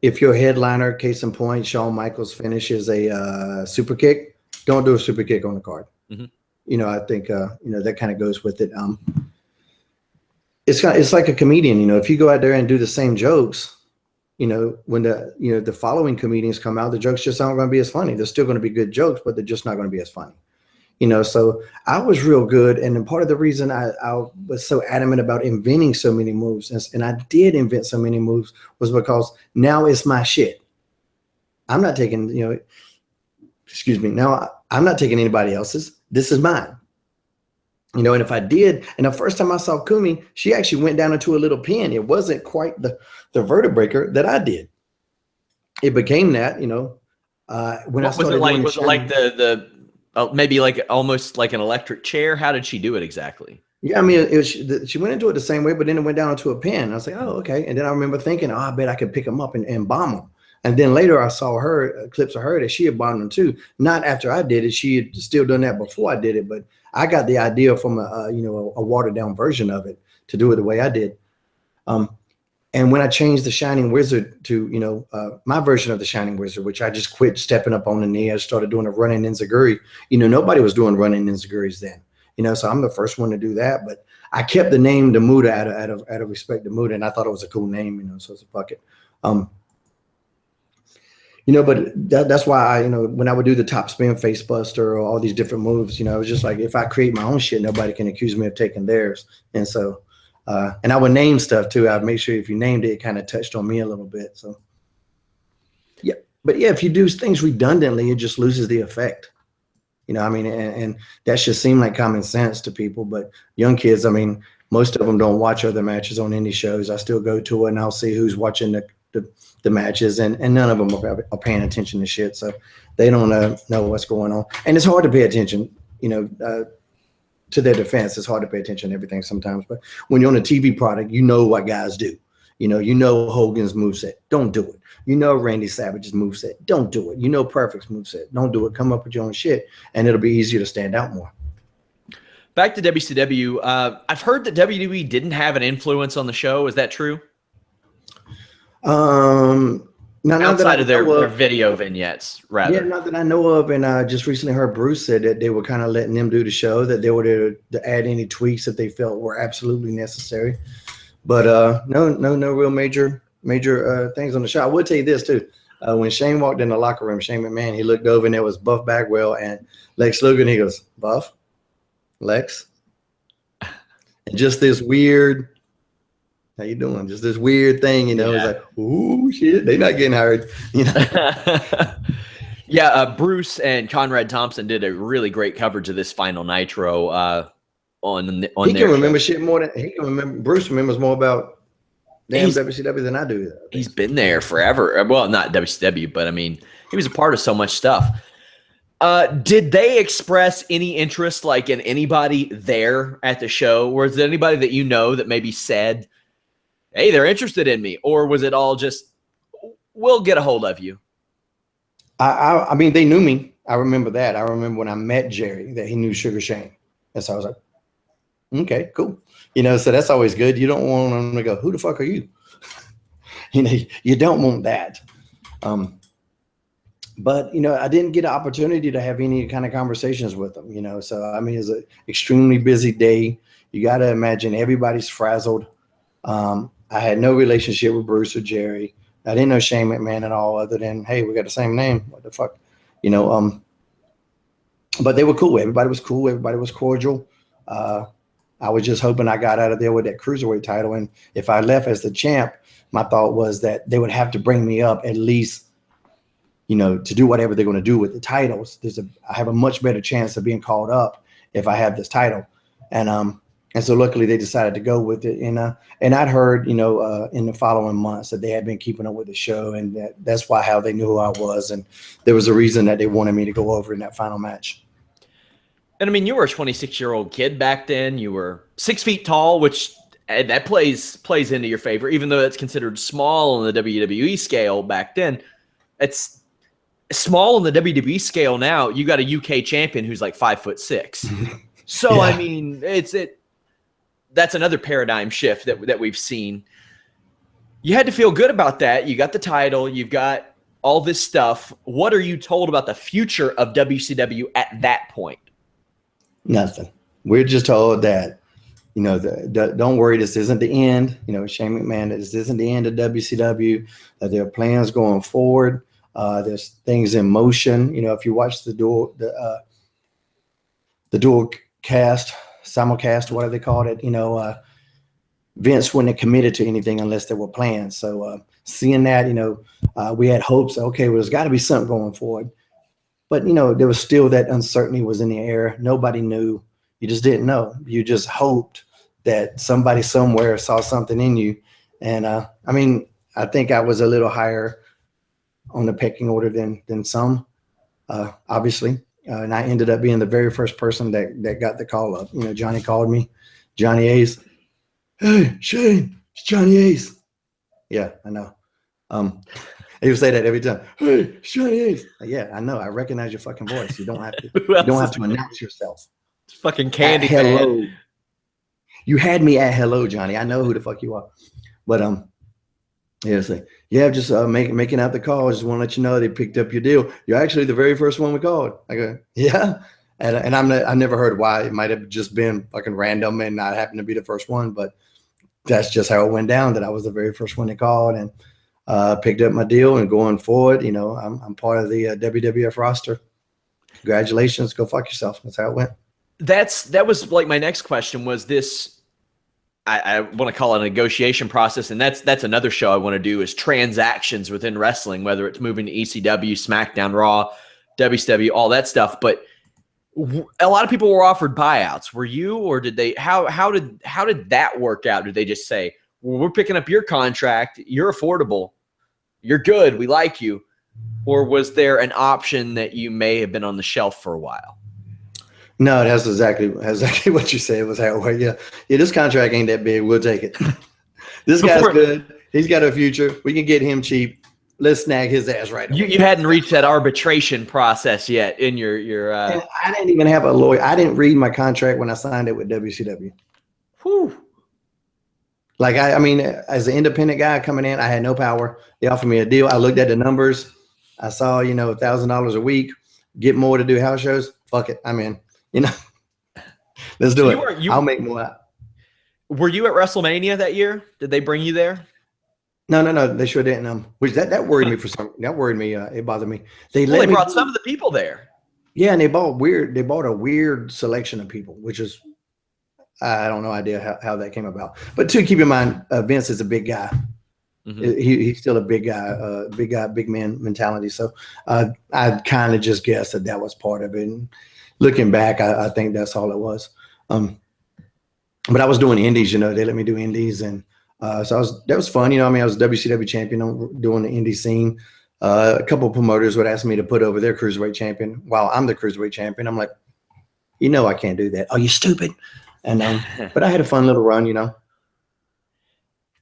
If your headliner, case in point, Shawn Michaels finishes a super kick, don't do a super kick on the card. Mm-hmm. I think that kind of goes with it. It's like a comedian. If you go out there and do the same jokes, when the following comedians come out, the jokes just aren't going to be as funny. They're still going to be good jokes, but they're just not going to be as funny. So I was real good. And then part of the reason I was so adamant about inventing so many moves, and I did invent so many moves, was because now it's my shit. I'm not taking, now I'm not taking anybody else's. This is mine. And if I did, and the first time I saw Kumi, she actually went down into a little pin. It wasn't quite the vertebraker that I did. It became that, when I started doing was it like the maybe like almost like an electric chair? How did she do it exactly? Yeah, I mean, she went into it the same way, but then it went down into a pin. I was like, oh, okay. And then I remember thinking, I bet I could pick them up and bomb them. And then later I saw clips of her that she had bombed them too. Not after I did it. She had still done that before I did it, but I got the idea from a watered down version of it to do it the way I did. And when I changed the Shining Wizard to, my version of the Shining Wizard, which I just quit stepping up on the knee, I started doing a running enziguri. Nobody was doing running enziguris then, so I'm the first one to do that. But I kept the name Demuda out of respect to Muda, and I thought it was a cool name, so it's a fuck it. But that's why when I would do the top spin face buster or all these different moves, it was just like, if I create my own shit, nobody can accuse me of taking theirs. And so, and I would name stuff too. I'd make sure if you named it, it kind of touched on me a little bit. So, yeah. But yeah, if you do things redundantly, it just loses the effect. You know, I mean, and that should seem like common sense to people, but young kids, I mean, most of them don't watch other matches on indie shows. I still go to it and I'll see who's watching the matches, and none of them are paying attention to shit. So they don't know what's going on. And it's hard to pay attention, you know, to their defense. It's hard to pay attention to everything sometimes. But when you're on a TV product, you know what guys do. You know Hogan's moveset. Don't do it. You know Randy Savage's moveset. Don't do it. You know Perfect's moveset. Don't do it. Come up with your own shit, and it'll be easier to stand out more. Back to WCW. I've heard that WWE didn't have an influence on the show. Is that true? Outside of their video vignettes, rather. Yeah, not that I know of. And I just recently heard Bruce said that they were kind of letting them do the show, that they were there to add any tweaks that they felt were absolutely necessary. But no real major things on the show. I would tell you this too. When Shane walked in the locker room, Shane McMahon, he looked over and there was Buff Bagwell and Lex Luger, and he goes, "Buff, Lex," and just this weird, how you doing? Just this weird thing, you know. Yeah. It's like, ooh, shit, they not getting hired, you know. Yeah, Bruce and Conrad Thompson did a really great coverage of this final Nitro. On he can remember shit more than he can remember. Bruce remembers more about WCW than I do. He's been there forever. Well, not WCW, but I mean, he was a part of so much stuff. Did they express any interest, like, in anybody there at the show? Was there anybody that you know that maybe said, "Hey, they're interested in me," or was it all just, "We'll get a hold of you"? I mean, they knew me. I remember that. I remember when I met Jerry that he knew Sugar Shane, and so I was like, okay, cool. You know, so that's always good. You don't want them to go, "Who the fuck are you?" You know, you don't want that. But, you know, I didn't get an opportunity to have any kind of conversations with them, you know. So, I mean, it's an extremely busy day. You got to imagine everybody's frazzled. I had no relationship with Bruce or Jerry. I didn't know Shane McMahon at all, other than, hey, we got the same name. What the fuck? You know, but they were cool. Everybody was cool. Everybody was cordial. I was just hoping I got out of there with that Cruiserweight title. And if I left as the champ, my thought was that they would have to bring me up at least, you know, to do whatever they're going to do with the titles. I have a much better chance of being called up if I have this title. And so luckily they decided to go with it. And I'd heard, you know, in the following months that they had been keeping up with the show, and that's how they knew who I was. And there was a reason that they wanted me to go over in that final match. And I mean, you were a 26-year-old kid back then. You were 6 feet tall, which that plays into your favor, even though it's considered small on the WWE scale back then. It's small on the WWE scale now. You got a UK champion who's like 5'6". So yeah. I mean, that's another paradigm shift that we've seen. You had to feel good about that. You got the title. You've got all this stuff. What are you told about the future of WCW at that point? Nothing. We're just told that, you know, don't worry, this isn't the end. You know, Shane McMahon, this isn't the end of WCW. There are plans going forward. There's things in motion. You know, if you watch the dual cast, simulcast, whatever they called it, you know, Vince wouldn't have committed to anything unless there were plans. So seeing that, you know, we had hopes. Okay, well, there's got to be something going forward. But, you know, there was still that uncertainty was in the air. Nobody knew. You just didn't know. You just hoped that somebody somewhere saw something in you. And, I mean, I think I was a little higher on the pecking order than some, obviously. And I ended up being the very first person that got the call up. You know, Johnny called me. Johnny Ace. "Hey, Shane, it's Johnny Ace." Yeah, I know. He would say that every time. "Hey, it's Johnny Ace." Like, yeah, I know. I recognize your fucking voice. You don't have to. You don't have to announce yourself. It's fucking Candy. Hello. You had me at hello, Johnny. I know who the fuck you are. But yeah, say, yeah, just making out the call. Just want to let you know they picked up your deal. You're actually the very first one we called. I go, yeah. And I never heard why. It might have just been fucking random and I happened to be the first one, but that's just how it went down, that I was the very first one they called, and picked up my deal. And going forward, you know, I'm part of the WWF roster. Congratulations. Go fuck yourself. That's how it went. That was like my next question was this. I want to call it a negotiation process, and that's another show I want to do is transactions within wrestling, whether it's moving to ECW, SmackDown, Raw, WCW, all that stuff. But A lot of people were offered buyouts. Were you, or did they? How did that work out? Did they just say, well, we're picking up your contract, you're affordable, you're good, we like you? Or was there an option that you may have been on the shelf for a while? No, that's exactly what you said was how. Yeah, this contract ain't that big. We'll take it. This guy's good. He's got a future. We can get him cheap. Let's snag his ass right away. You hadn't reached that arbitration process yet in your. And I didn't even have a lawyer. I didn't read my contract when I signed it with WCW. Whew. Like I mean, as an independent guy coming in, I had no power. They offered me a deal. I looked at the numbers. I saw, $1,000 a week, get more to do house shows. Fuck it, I'm in. Let's do it. I'll make more. Were you at WrestleMania that year? Did they bring you there? No. They sure didn't. Which that worried me that worried me. It bothered me. They brought some of the people there. Yeah, and they bought a weird selection of people, which is, I don't know idea how that came about. But to keep in mind, Vince is a big guy. Mm-hmm. He's still a big guy, big man mentality. So I kind of just guessed that was part of it. And looking back, I think that's all it was. But I was doing indies, they let me do indies. And so that was fun. I was WCW champion doing the indie scene. A couple of promoters would ask me to put over their cruiserweight champion while I'm the cruiserweight champion. I'm like, I can't do that. Are you stupid? And but I had a fun little run,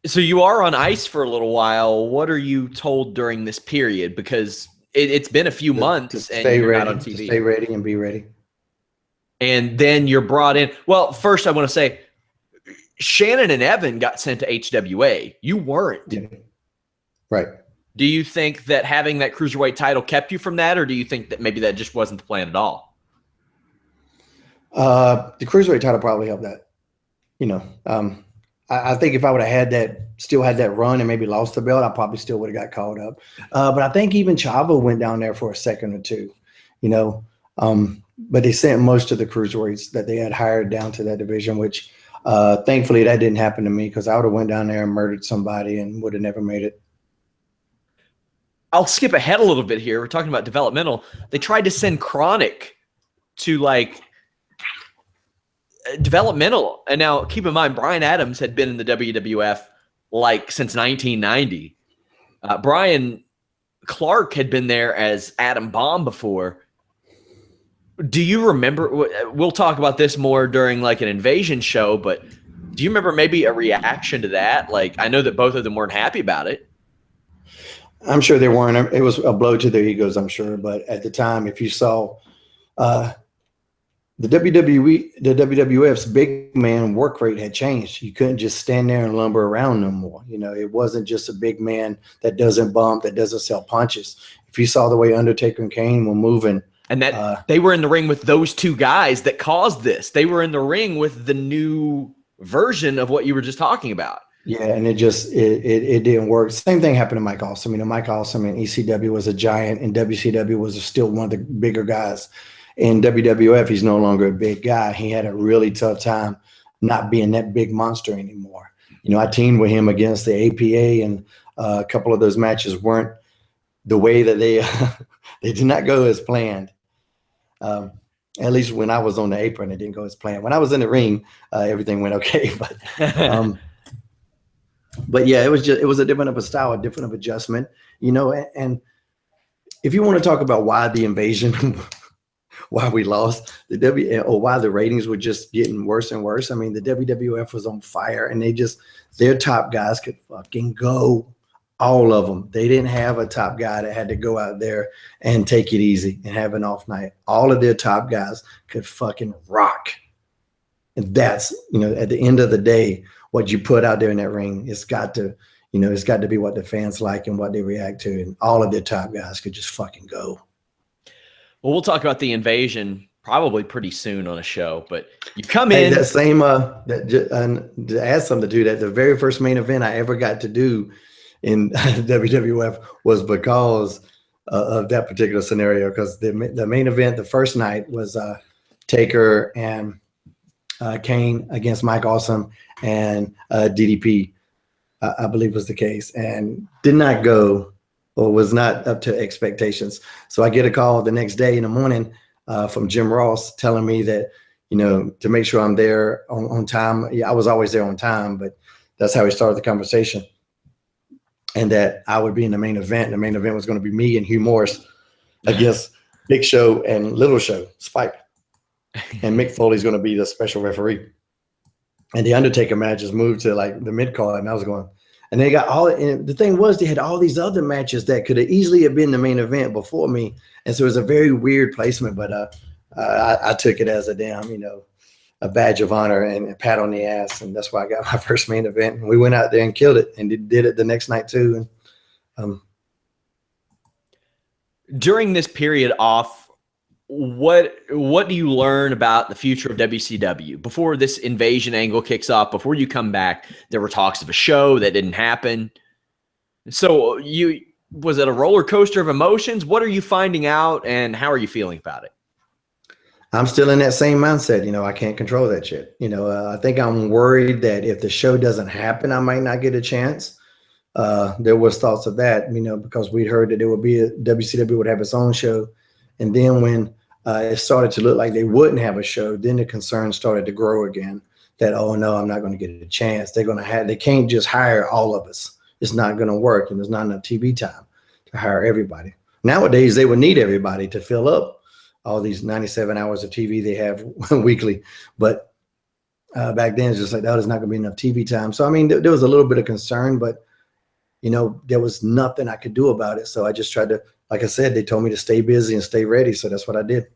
So you are on ice for a little while. What are you told during this period? Because it's been a few months and you're not on TV. To stay ready and be ready. And then you're brought in. Well, first I want to say Shannon and Evan got sent to HWA. You weren't. Yeah. Right. Do you think that having that cruiserweight title kept you from that, or do you think that maybe that just wasn't the plan at all? The cruiserweight title probably helped that. I think if I would have still had that run and maybe lost the belt, I probably still would have got called up. But I think even Chavo went down there for a second or two, but they sent most of the cruiserweights that they had hired down to that division, which thankfully that didn't happen to me, because I would have went down there and murdered somebody and would have never made it. I'll skip ahead a little bit here. We're talking about developmental. They tried to send Chronic to developmental. And now keep in mind, Brian Adams had been in the WWF since 1990. Brian Clark had been there as Adam Bomb before. Do you remember? We'll talk about this more during an Invasion show, but do you remember maybe a reaction to that? I know that both of them weren't happy about it. I'm sure they weren't. It was a blow to their egos, I'm sure. But at the time, if you saw the WWF's big man work rate had changed. You couldn't just stand there and lumber around no more. It wasn't just a big man that doesn't bump, that doesn't sell punches. If you saw the way Undertaker and Kane were moving. And that they were in the ring with those two guys that caused this. They were in the ring with the new version of what you were just talking about. Yeah, and it didn't work. Same thing happened to Mike Awesome. Mike Awesome in ECW was a giant, and WCW was still one of the bigger guys. In WWF, he's no longer a big guy. He had a really tough time not being that big monster anymore. I teamed with him against the APA, and a couple of those matches weren't the way that they did not go as planned. At least when I was on the apron, it didn't go as planned. When I was in the ring, everything went okay. But yeah, it was a different of a style, a different of adjustment, and if you want to talk about why the Invasion, why we lost or why the ratings were just getting worse and worse. I mean, the WWF was on fire, and their top guys could fucking go, all of them. They didn't have a top guy that had to go out there and take it easy and have an off night. All of their top guys could fucking rock. And that's, at the end of the day, what you put out there in that ring, it's got to be what the fans like and what they react to. And all of their top guys could just fucking go. Well, we'll talk about the Invasion probably pretty soon on a show, but you come in. That same, to add something to that, the very first main event I ever got to do in WWF was because of that particular scenario, because the main event the first night was Taker and Kane against Mike Awesome and DDP, I believe was the case, and did not go or was not up to expectations. So I get a call the next day in the morning. from Jim Ross telling me that, to make sure I'm there on time. Yeah, I was always there on time, but that's how he started the conversation. And that I would be in the main event. The main event was going to be me and Hugh Morris against Big Show and Little Show, Spike. And Mick Foley's going to be the special referee. And the Undertaker matches moved to like the mid card, and I was going. And they got and the thing was, they had all these other matches that could have easily have been the main event before me, and so it was a very weird placement. But I took it as a damn, a badge of honor and a pat on the ass, and that's why I got my first main event. And we went out there and killed it, and did it the next night too. And during this period off, what do you learn about the future of WCW? Before this invasion angle kicks off, before you come back, there were talks of a show that didn't happen. So was it a roller coaster of emotions? What are you finding out, and how are you feeling about it? I'm still in that same mindset. I can't control that shit. I think I'm worried that if the show doesn't happen, I might not get a chance. There was thoughts of that, because we'd heard that there would be WCW would have its own show. And then when it started to look like they wouldn't have a show, then the concern started to grow again that, oh no, I'm not going to get a chance. They can't just hire all of us. It's not going to work. And there's not enough TV time to hire everybody. Nowadays, they would need everybody to fill up all these 97 hours of TV they have weekly. But back then, it's just like, oh, there's not going to be enough TV time. So, there was a little bit of concern, but, there was nothing I could do about it. So I just tried to, like I said, they told me to stay busy and stay ready. So that's what I did.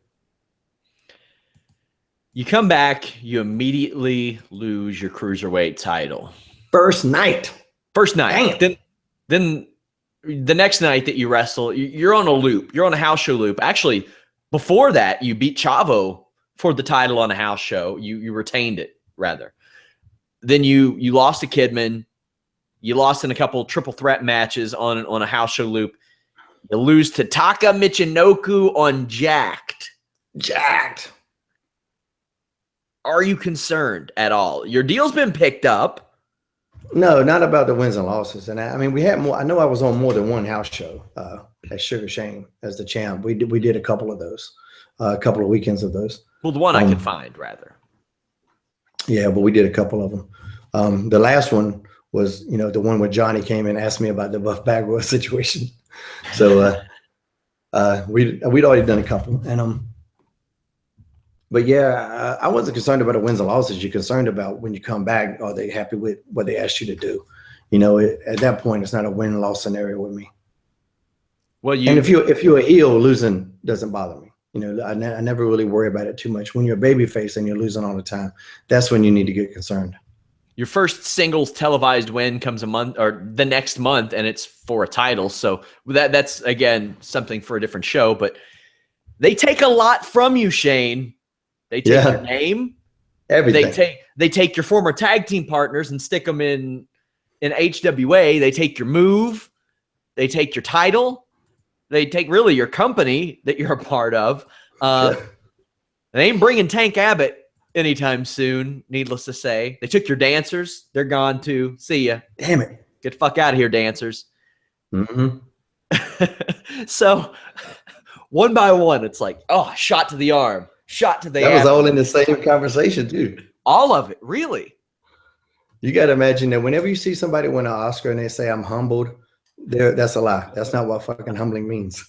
You come back, you immediately lose your Cruiserweight title. First night. Damn. Then the next night that you wrestle, you're on a loop. You're on a house show loop. Actually, before that, you beat Chavo for the title on a house show. You retained it, rather. Then you lost to Kidman. You lost in a couple triple threat matches on a house show loop. You lose to Taka Michinoku on Jacked. Are you concerned at all? Your deal's been picked up. No, not about the wins and losses. And we had more. I know I was on more than one house show as Sugar Shane as the champ. We did a couple of those, a couple of weekends of those. Well, the one I could find, rather. Yeah, but we did a couple of them. The last one was, the one where Johnny came and asked me about the Buff Bagwell situation. So we'd already done a couple. And but yeah, I wasn't concerned about the wins and losses. You're concerned about when you come back, are they happy with what they asked you to do? At that point, it's not a win-loss scenario with me. Well, and if you're a heel, losing doesn't bother me. I never really worry about it too much. When you're a babyface and you're losing all the time, that's when you need to get concerned. Your first singles televised win comes a month or the next month, and it's for a title. So that's, again, something for a different show. But they take a lot from you, Shane. They take your name. Everything. They take your former tag team partners and stick them in HWA. They take your move. They take your title. They take really your company that you're a part of. They ain't bringing Tank Abbott anytime soon, needless to say. They took your dancers. They're gone too. See ya. Damn it. Get the fuck out of here, dancers. Mm-hmm. So one by one, it's like, oh, shot to the arm, shot to the That was all in the same conversation too. All of it, really. You got to imagine that whenever you see somebody win an Oscar and they say, I'm humbled, that's a lie. That's not what fucking humbling means.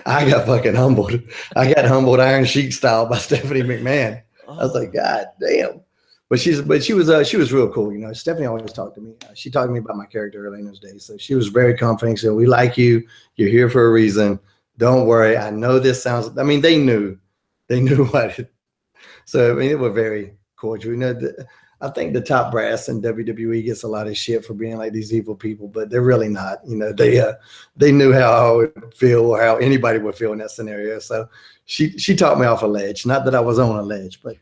I got fucking humbled. I got humbled Iron Sheik style by Stephanie McMahon. I was like, God damn. But she was real cool. Stephanie always talked to me. She talked to me about my character early in those days. So she was very confident. She said, we like you. You're here for a reason. Don't worry. I know this sounds, they knew what it. So, they were very cordial. I think the top brass in WWE gets a lot of shit for being like these evil people, but they're really not. They knew how I would feel or how anybody would feel in that scenario. So she talked me off a ledge. Not that I was on a ledge, but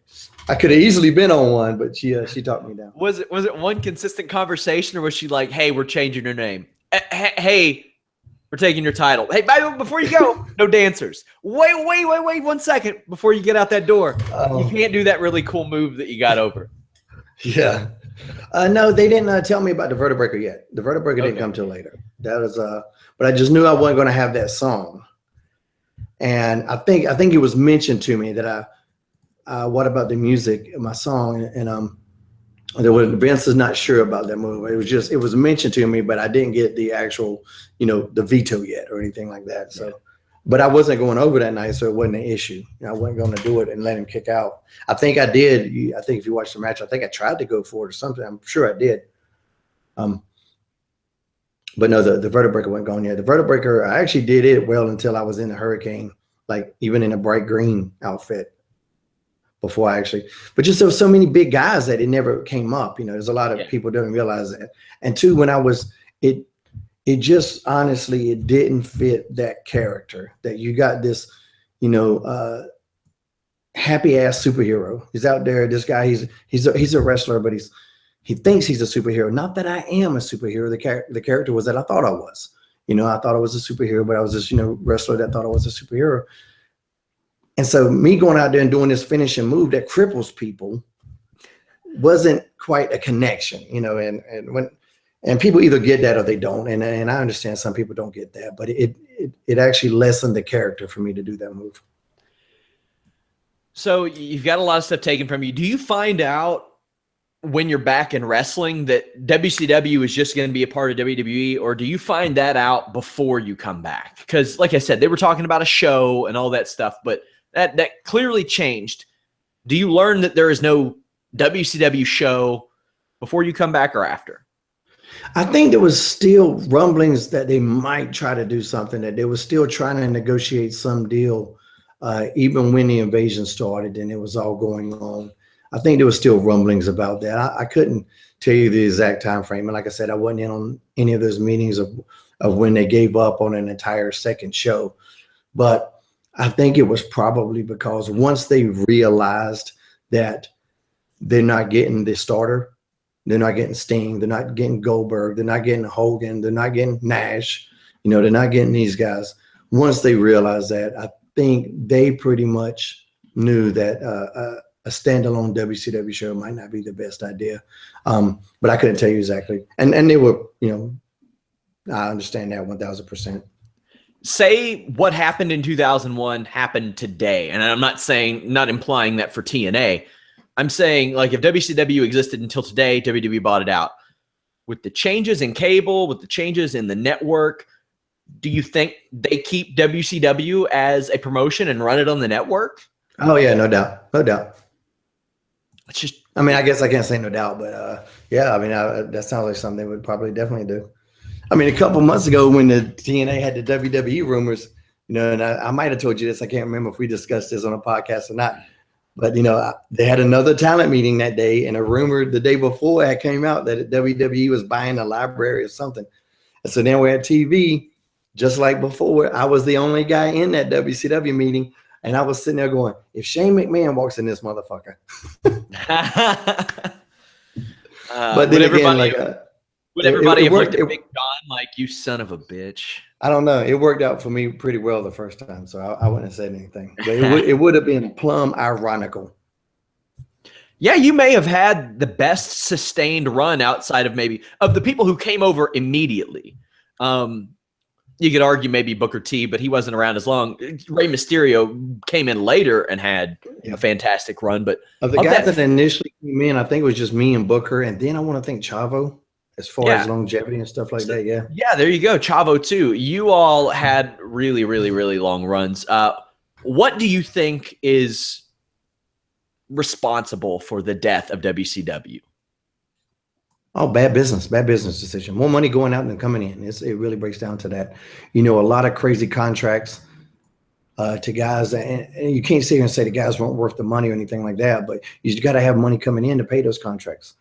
I could have easily been on one. But she talked me down. Was it one consistent conversation, or was she like, "Hey, we're changing your name. Hey, we're taking your title. Hey, by the way, before you go, no dancers. Wait 1 second before you get out that door. You can't do that really cool move that you got over." Yeah. No, they didn't tell me about the Vertebreaker yet. The Vertebreaker didn't come till later. That was but I just knew I wasn't going to have that song. And I think it was mentioned to me that what about the music in my song? And Vince is not sure about that move. It was mentioned to me, but I didn't get the actual, the veto yet or anything like that. So, but I wasn't going over that night, so it wasn't an issue. I wasn't going to do it and let him kick out. I think I did. I think if you watch the match, I think I tried to go for it or something. I'm sure I did. But no, the vertebreaker wasn't going yet. The vertebreaker, I actually did it well until I was in the Hurricane, like even in a bright green outfit before I actually, but just there was so many big guys that it never came up. There's a lot of people don't realize that. And two, when I was, it just honestly, it didn't fit that character that you got this, happy ass superhero. He's out there. This guy, he's a wrestler, but he thinks he's a superhero. Not that I am a superhero. The character was that I thought I was. I thought I was a superhero, but I was this, wrestler that thought I was a superhero. And so me going out there and doing this finishing move that cripples people wasn't quite a connection, and people either get that or they don't. And I understand some people don't get that, but it actually lessened the character for me to do that move. So you've got a lot of stuff taken from you. Do you find out when you're back in wrestling that WCW is just going to be a part of WWE, or do you find that out before you come back? Because like I said, they were talking about a show and all that stuff, but that clearly changed. Do you learn that there is no WCW show before you come back or after? I think there was still rumblings that they might try to do something, that they were still trying to negotiate some deal, even when the invasion started and it was all going on. I think there was still rumblings about that. I couldn't tell you the exact time frame. And like I said, I wasn't in on any of those meetings of when they gave up on an entire second show. But I think it was probably because once they realized that they're not getting the starter, they're not getting Sting, they're not getting Goldberg, they're not getting Hogan, they're not getting Nash, they're not getting these guys. Once they realized that, I think they pretty much knew that a standalone WCW show might not be the best idea. But I couldn't tell you exactly. And they were, I understand that 1,000%. Say what happened in 2001 happened today. And I'm not implying that for TNA. I'm saying, like, if WCW existed until today, WWE bought it out. With the changes in cable, with the changes in the network, do you think they keep WCW as a promotion and run it on the network? Oh, yeah, no doubt. No doubt. It's just, I guess I can't say no doubt, but yeah, that sounds like something they would probably definitely do. A couple months ago when the TNA had the WWE rumors, and I might have told you this, I can't remember if we discussed this on a podcast or not, but, they had another talent meeting that day, and a rumor the day before had came out that WWE was buying a library or something. And so then we're at TV, just like before, I was the only guy in that WCW meeting, and I was sitting there going, if Shane McMahon walks in this motherfucker. But then again, would everybody have looked at Big John like, you son of a bitch? I don't know. It worked out for me pretty well the first time, so I wouldn't have said anything. But it would have been plumb ironical. Yeah, you may have had the best sustained run outside of maybe of the people who came over immediately. You could argue maybe Booker T, but he wasn't around as long. Rey Mysterio came in later and had a fantastic run. But of the guys that initially came in, I think it was just me and Booker, and then I want to think Chavo. As far as longevity and stuff like that, yeah. Yeah, there you go. Chavo, too. You all had really, really, really long runs. What do you think is responsible for the death of WCW? Oh, bad business decision. More money going out than coming in. It really breaks down to that. A lot of crazy contracts to guys. And you can't sit here and say the guys weren't worth the money or anything like that, but you got to have money coming in to pay those contracts.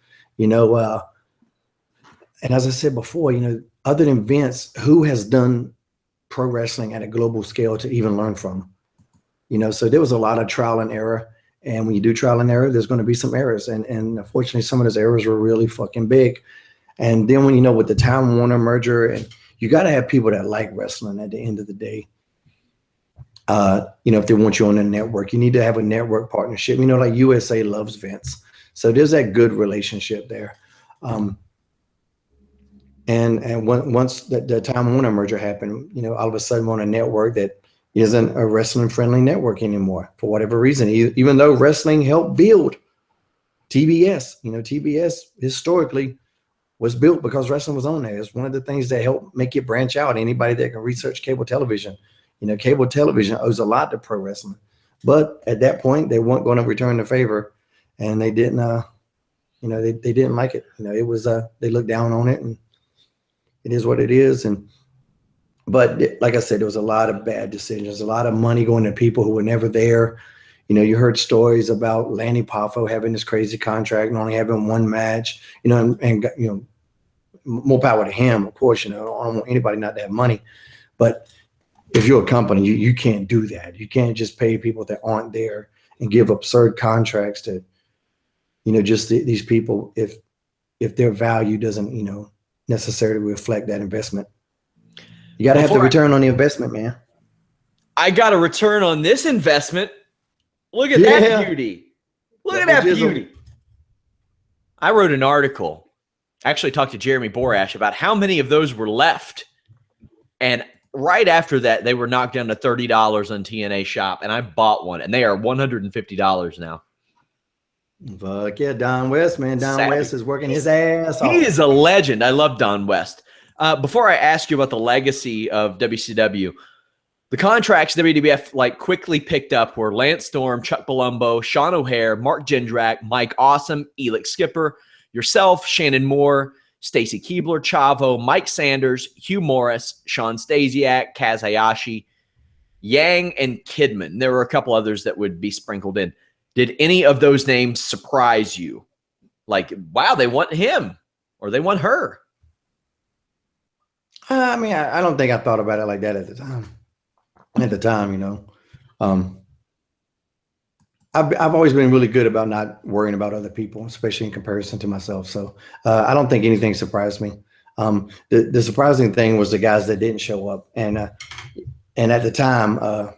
And as I said before, other than Vince, who has done pro wrestling at a global scale to even learn from? So there was a lot of trial and error. And when you do trial and error, there's going to be some errors. And unfortunately, some of those errors were really fucking big. And then when, with the Time Warner merger, and you got to have people that like wrestling at the end of the day. If they want you on the network, you need to have a network partnership. Like USA loves Vince. So there's that good relationship there. And once the Time Warner merger happened, all of a sudden we're on a network that isn't a wrestling friendly network anymore for whatever reason. Even though wrestling helped build TBS, TBS historically was built because wrestling was on there. It's one of the things that helped make it branch out. Anybody that can research cable television, cable television owes a lot to pro wrestling. But at that point, they weren't going to return the favor, and they didn't. They didn't like it. It was they looked down on it, and it is what it is. But like I said, there was a lot of bad decisions, a lot of money going to people who were never there. You heard stories about Lanny Poffo having this crazy contract and only having one match. And more power to him, of course. I don't want anybody not to have money, but if you're a company, you can't do that. You can't just pay people that aren't there and give absurd contracts to, just these people if their value doesn't, necessarily reflect that investment. You got to have the return on the investment, man. I got a return on this investment. Look at that beauty. Look at that beauty. I wrote an article. I actually talked to Jeremy Borash about how many of those were left. And right after that, they were knocked down to $30 on TNA Shop. And I bought one. And they are $150 now. Fuck yeah, Don West, man. Don West is working his ass off. He is a legend. I love Don West. Before I ask you about the legacy of WCW, the contracts WWF quickly picked up were Lance Storm, Chuck Palumbo, Sean O'Hare, Mark Jindrak, Mike Awesome, Elix Skipper, yourself, Shannon Moore, Stacy Keebler, Chavo, Mike Sanders, Hugh Morris, Sean Stasiak, Kaz Hayashi, Yang, and Kidman. There were a couple others that would be sprinkled in. Did any of those names surprise you? Wow, they want him or they want her. I mean, I don't think I thought about it like that at the time. I've always been really good about not worrying about other people, especially in comparison to myself. So I don't think anything surprised me. The surprising thing was the guys that didn't show up. And at the time, I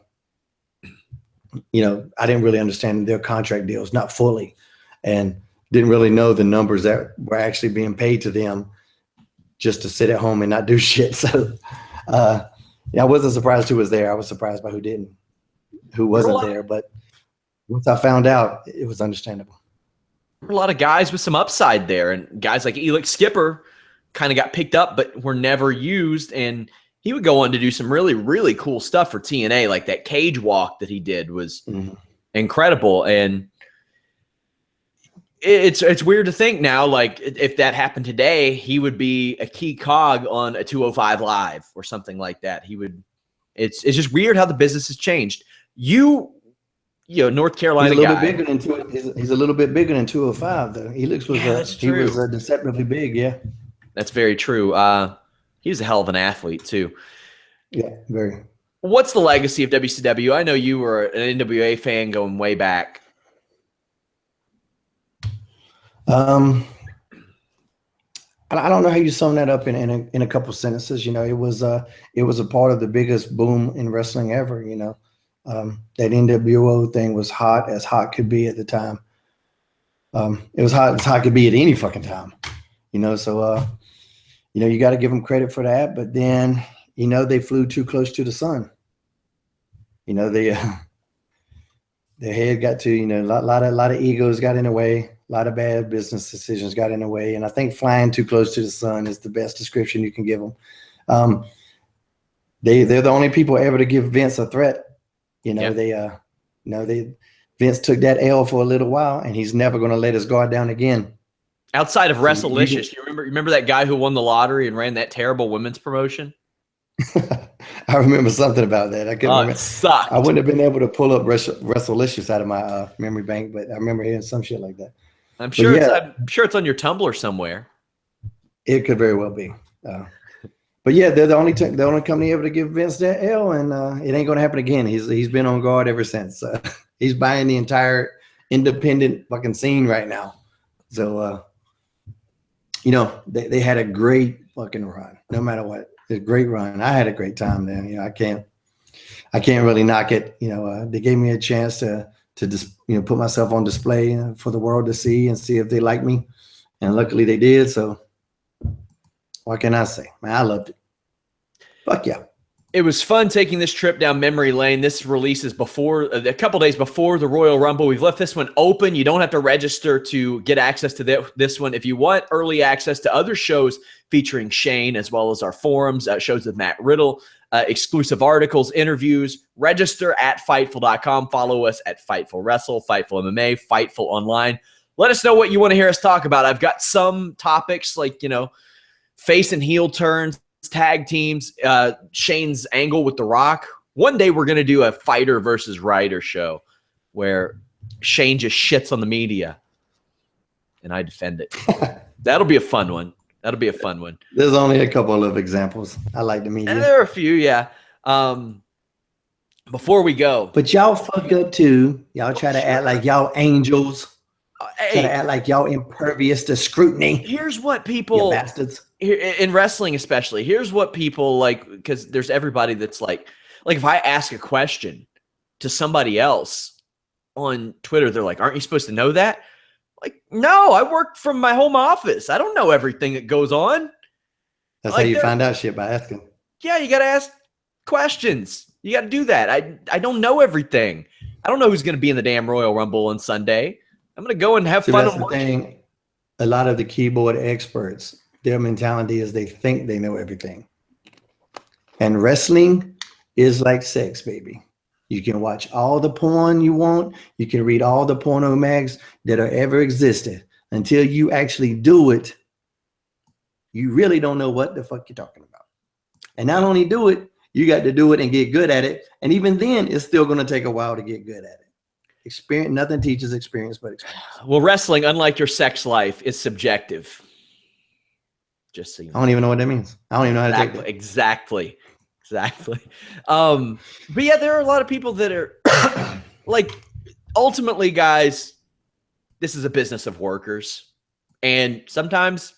didn't really understand their contract deals, not fully, and didn't really know the numbers that were actually being paid to them just to sit at home and not do shit. So I wasn't surprised who was there. I was surprised by who wasn't there. But once I found out, it was understandable. There were a lot of guys with some upside there, and guys like Elix Skipper kind of got picked up but were never used, and he would go on to do some really, really cool stuff for TNA. Like that cage walk that he did was incredible. And it's weird to think now, if that happened today, he would be a key cog on a 205 Live or something like that. It's just weird how the business has changed. North Carolina he's a little guy. bit bigger than he's a little bit bigger than 205 though. Elix was deceptively big. Yeah, that's very true. He was a hell of an athlete too. Yeah, very. What's the legacy of WCW? I know you were an NWA fan going way back. I don't know how you sum that up in a couple sentences. It was a part of the biggest boom in wrestling ever. That NWO thing was hot as hot could be at the time. It was hot as hot could be at any fucking time. So you got to give them credit for that. But then they flew too close to the sun. Their head got to a lot of egos got in the way. A lot of bad business decisions got in the way, and I think flying too close to the sun is the best description you can give them. They're the only people ever to give Vince a threat. Vince took that L for a little while, and he's never going to let his guard down again. Outside of WrestleLicious, you remember that guy who won the lottery and ran that terrible women's promotion? I remember something about that. I couldn't remember. It sucked. I wouldn't have been able to pull up WrestleLicious out of my memory bank, but I remember hearing some shit like that. I'm sure it's on your Tumblr somewhere. It could very well be. But yeah, they're the only company ever to give Vince that L, and it ain't going to happen again. He's been on guard ever since. He's buying the entire independent fucking scene right now. So they had a great fucking run, no matter what. It's a great run. I had a great time there. I can't really knock it. They gave me a chance to just put myself on display for the world to see and see if they like me, and luckily they did. So what can I say, man? I loved it. Fuck yeah. It was fun taking this trip down memory lane. This releases before a couple days before the Royal Rumble. We've left this one open. You don't have to register to get access to this one. If you want early access to other shows featuring Shane, as well as our forums, shows with Matt Riddle, exclusive articles, interviews, register at Fightful.com. Follow us at Fightful Wrestle, Fightful MMA, Fightful Online. Let us know what you want to hear us talk about. I've got some topics like, face and heel turns, tag teams, Shane's angle with The Rock. One day we're going to do a fighter versus writer show where Shane just shits on the media and I defend it. That'll be a fun one. There's only a couple of examples. I like the media. And there are a few, yeah. Before we go. But y'all fuck up too. Y'all try to act like y'all angels. Try to act like y'all impervious to scrutiny. Here's what people, you bastards. In wrestling especially, here's what people like, because there's everybody that's like if I ask a question to somebody else on Twitter, they're like, aren't you supposed to know that? Like, no, I work from my home office. I don't know everything that goes on. That's how you find out shit, by asking. Yeah, you got to ask questions. You got to do that. I don't know everything. I don't know who's going to be in the damn Royal Rumble on Sunday. I'm going to go and have fun. That's the thing. A lot of the keyboard experts, their mentality is they think they know everything. And wrestling is like sex, baby. You can watch all the porn you want. You can read all the porno mags that are ever existed. Until you actually do it, you really don't know what the fuck you're talking about. And not only do it, you got to do it and get good at it. And even then, it's still going to take a while to get good at it. Experience, nothing teaches experience but experience. Well, wrestling, unlike your sex life, is subjective. Just so you know. I don't even know what that means. I don't even know how to take that. Exactly. But yeah, there are a lot of people that are like, ultimately, guys, this is a business of workers. And sometimes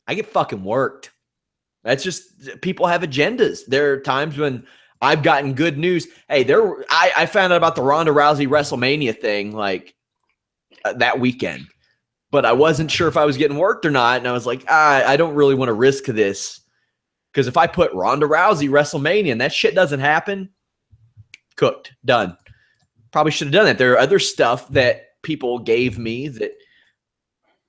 I get fucking worked. That's just, people have agendas. There are times when I've gotten good news. Hey, I found out about the Ronda Rousey WrestleMania thing like that weekend, but I wasn't sure if I was getting worked or not. And I was like, I don't really want to risk this. Because if I put Ronda Rousey WrestleMania and that shit doesn't happen, cooked, done. Probably should have done that. There are other stuff that people gave me that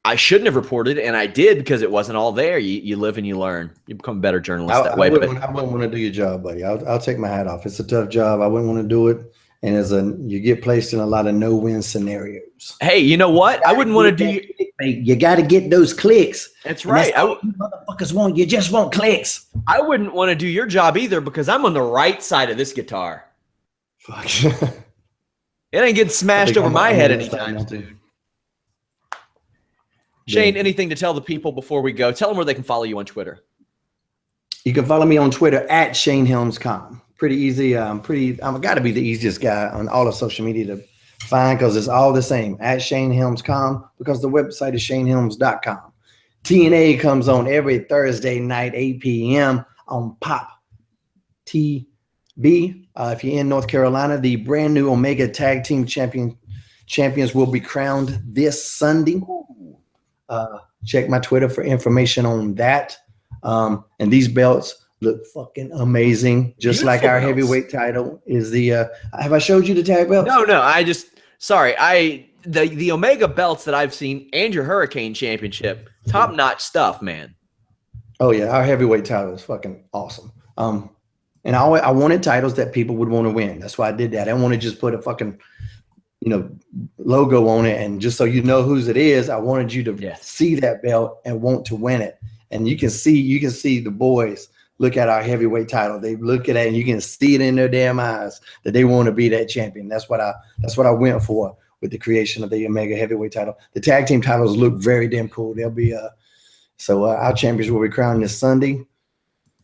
I shouldn't have reported, and I did because it wasn't all there. You live and you learn. You become a better journalist that way. I wouldn't want to do your job, buddy. I'll take my hat off. It's a tough job. I wouldn't want to do it. And you get placed in a lot of no-win scenarios. Hey, you know what? I wouldn't want to do. You got to get those clicks. That's right. That's all you motherfuckers want. You just want clicks. I wouldn't want to do your job either because I'm on the right side of this guitar. Fuck. It ain't getting smashed over my head anytime soon. Shane, anything to tell the people before we go? Tell them where they can follow you on Twitter. You can follow me on Twitter at ShaneHelms.com. Pretty easy. I've got to be the easiest guy on all of social media to find because it's all the same at ShaneHelms.com because the website is ShaneHelms.com. TNA comes on every Thursday night, 8 p.m. on Pop TV. If you're in North Carolina, the brand new Omega Tag Team champions will be crowned this Sunday. Check my Twitter for information on that. And these belts look fucking amazing. Just like our heavyweight title is the have I showed you the tag belts? No, the Omega belts that I've seen and your Hurricane Championship, top-notch stuff, man. Oh yeah, our heavyweight title is fucking awesome. And I wanted titles that people would want to win. That's why I did that. I didn't want to just put a fucking logo on it and just so you know whose it is. I wanted you to see that belt and want to win it. And you can see the boys look at our heavyweight title. They look at it and you can see it in their damn eyes that they want to be that champion. That's what I went for with the creation of the Omega heavyweight title. The tag team titles look very damn cool. They'll be our champions will be crowned this Sunday.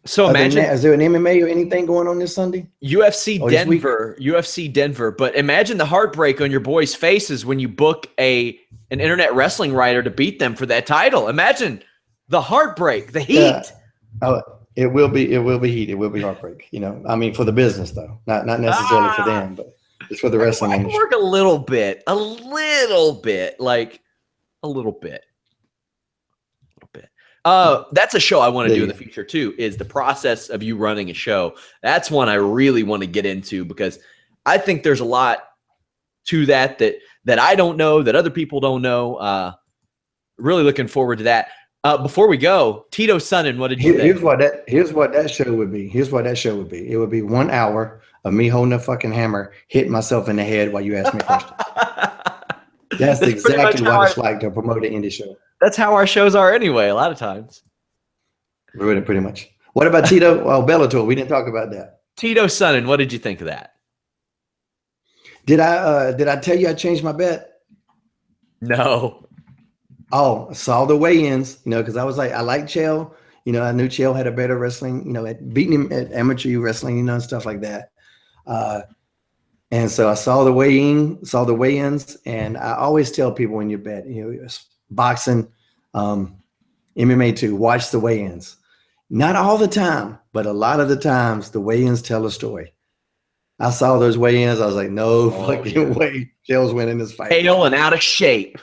So imagine, is there an MMA or anything going on this Sunday? UFC Denver. But imagine the heartbreak on your boys' faces when you book an internet wrestling writer to beat them for that title. Imagine the heartbreak, the heat. It will be heat. It will be heartbreak. For the business though, not necessarily for them, but it's for the wrestling industry. Work a little bit. That's a show I want to do in the future too, is the process of you running a show. That's one I really want to get into, because I think there's a lot to that I don't know, that other people don't know. Really looking forward to that. Before we go, Tito Sonnen, what did you think? Here's what that show would be. It would be 1 hour of me holding a fucking hammer, hitting myself in the head while you ask me questions. That's exactly what it's like to promote an indie show. That's how our shows are anyway, a lot of times. Pretty much. What about Tito? Well, Bellator, we didn't talk about that. Tito Sonnen, what did you think of that? Did I tell you I changed my bet? No. Oh, I saw the weigh-ins, because I was like, I like Chael. I knew Chael had a better wrestling, at beating him at amateur wrestling, and stuff like that. And so I saw the weigh-ins, and I always tell people when you bet, boxing, MMA too, watch the weigh-ins. Not all the time, but a lot of the times the weigh-ins tell a story. I saw those weigh-ins. I was like, no fucking way. Chael's winning this fight. Pale and out of shape.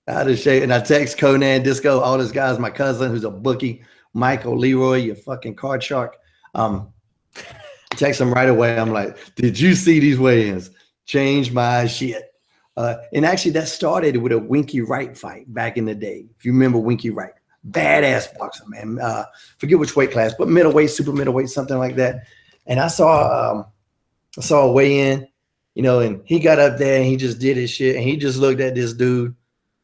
Out of shape. And I text Conan, Disco, all those guys, my cousin who's a bookie, Michael Leroy, you fucking card shark. Text him right away. I'm like, did you see these weigh-ins? Change my shit. And actually that started with a Winky Wright fight back in the day. If you remember Winky Wright, badass boxer, man. Forget which weight class, but middleweight, super middleweight, something like that. And I saw a weigh-in, and he got up there and he just did his shit. And he just looked at this dude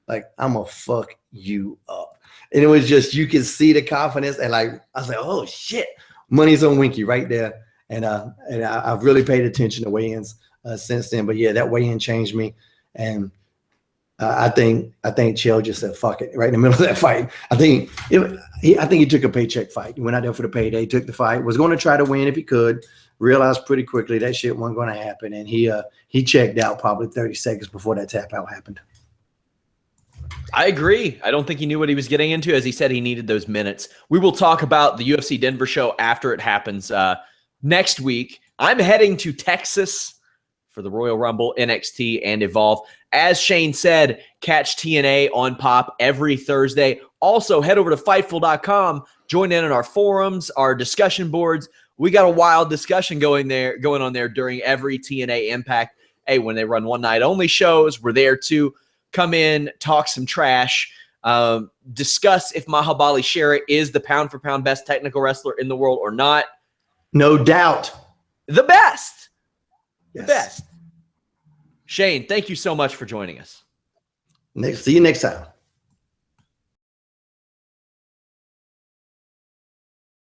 like, I'm gonna fuck you up. And it was just, you could see the confidence. And like, I was like, oh shit, money's on Winky right there. And I've really paid attention to weigh-ins since then. But yeah, that weigh-in changed me. And I think Chael just said, fuck it, right in the middle of that fight. I think he took a paycheck fight. He went out there for the payday, took the fight, was going to try to win if he could, realized pretty quickly that shit wasn't going to happen. And he checked out probably 30 seconds before that tap out happened. I agree. I don't think he knew what he was getting into. As he said, he needed those minutes. We will talk about the UFC Denver show after it happens next week. I'm heading to Texas for the Royal Rumble, NXT, and Evolve. As Shane said, catch TNA on Pop every Thursday. Also, head over to Fightful.com. Join in on our forums, our discussion boards. We got a wild discussion going on there during every TNA Impact. Hey, when they run one night only shows, we're there too. Come in, talk some trash, discuss if Mahabali Shera is the pound-for-pound best technical wrestler in the world or not. No doubt. The best. Yes. The best. Shane, thank you so much for joining us. See you next time.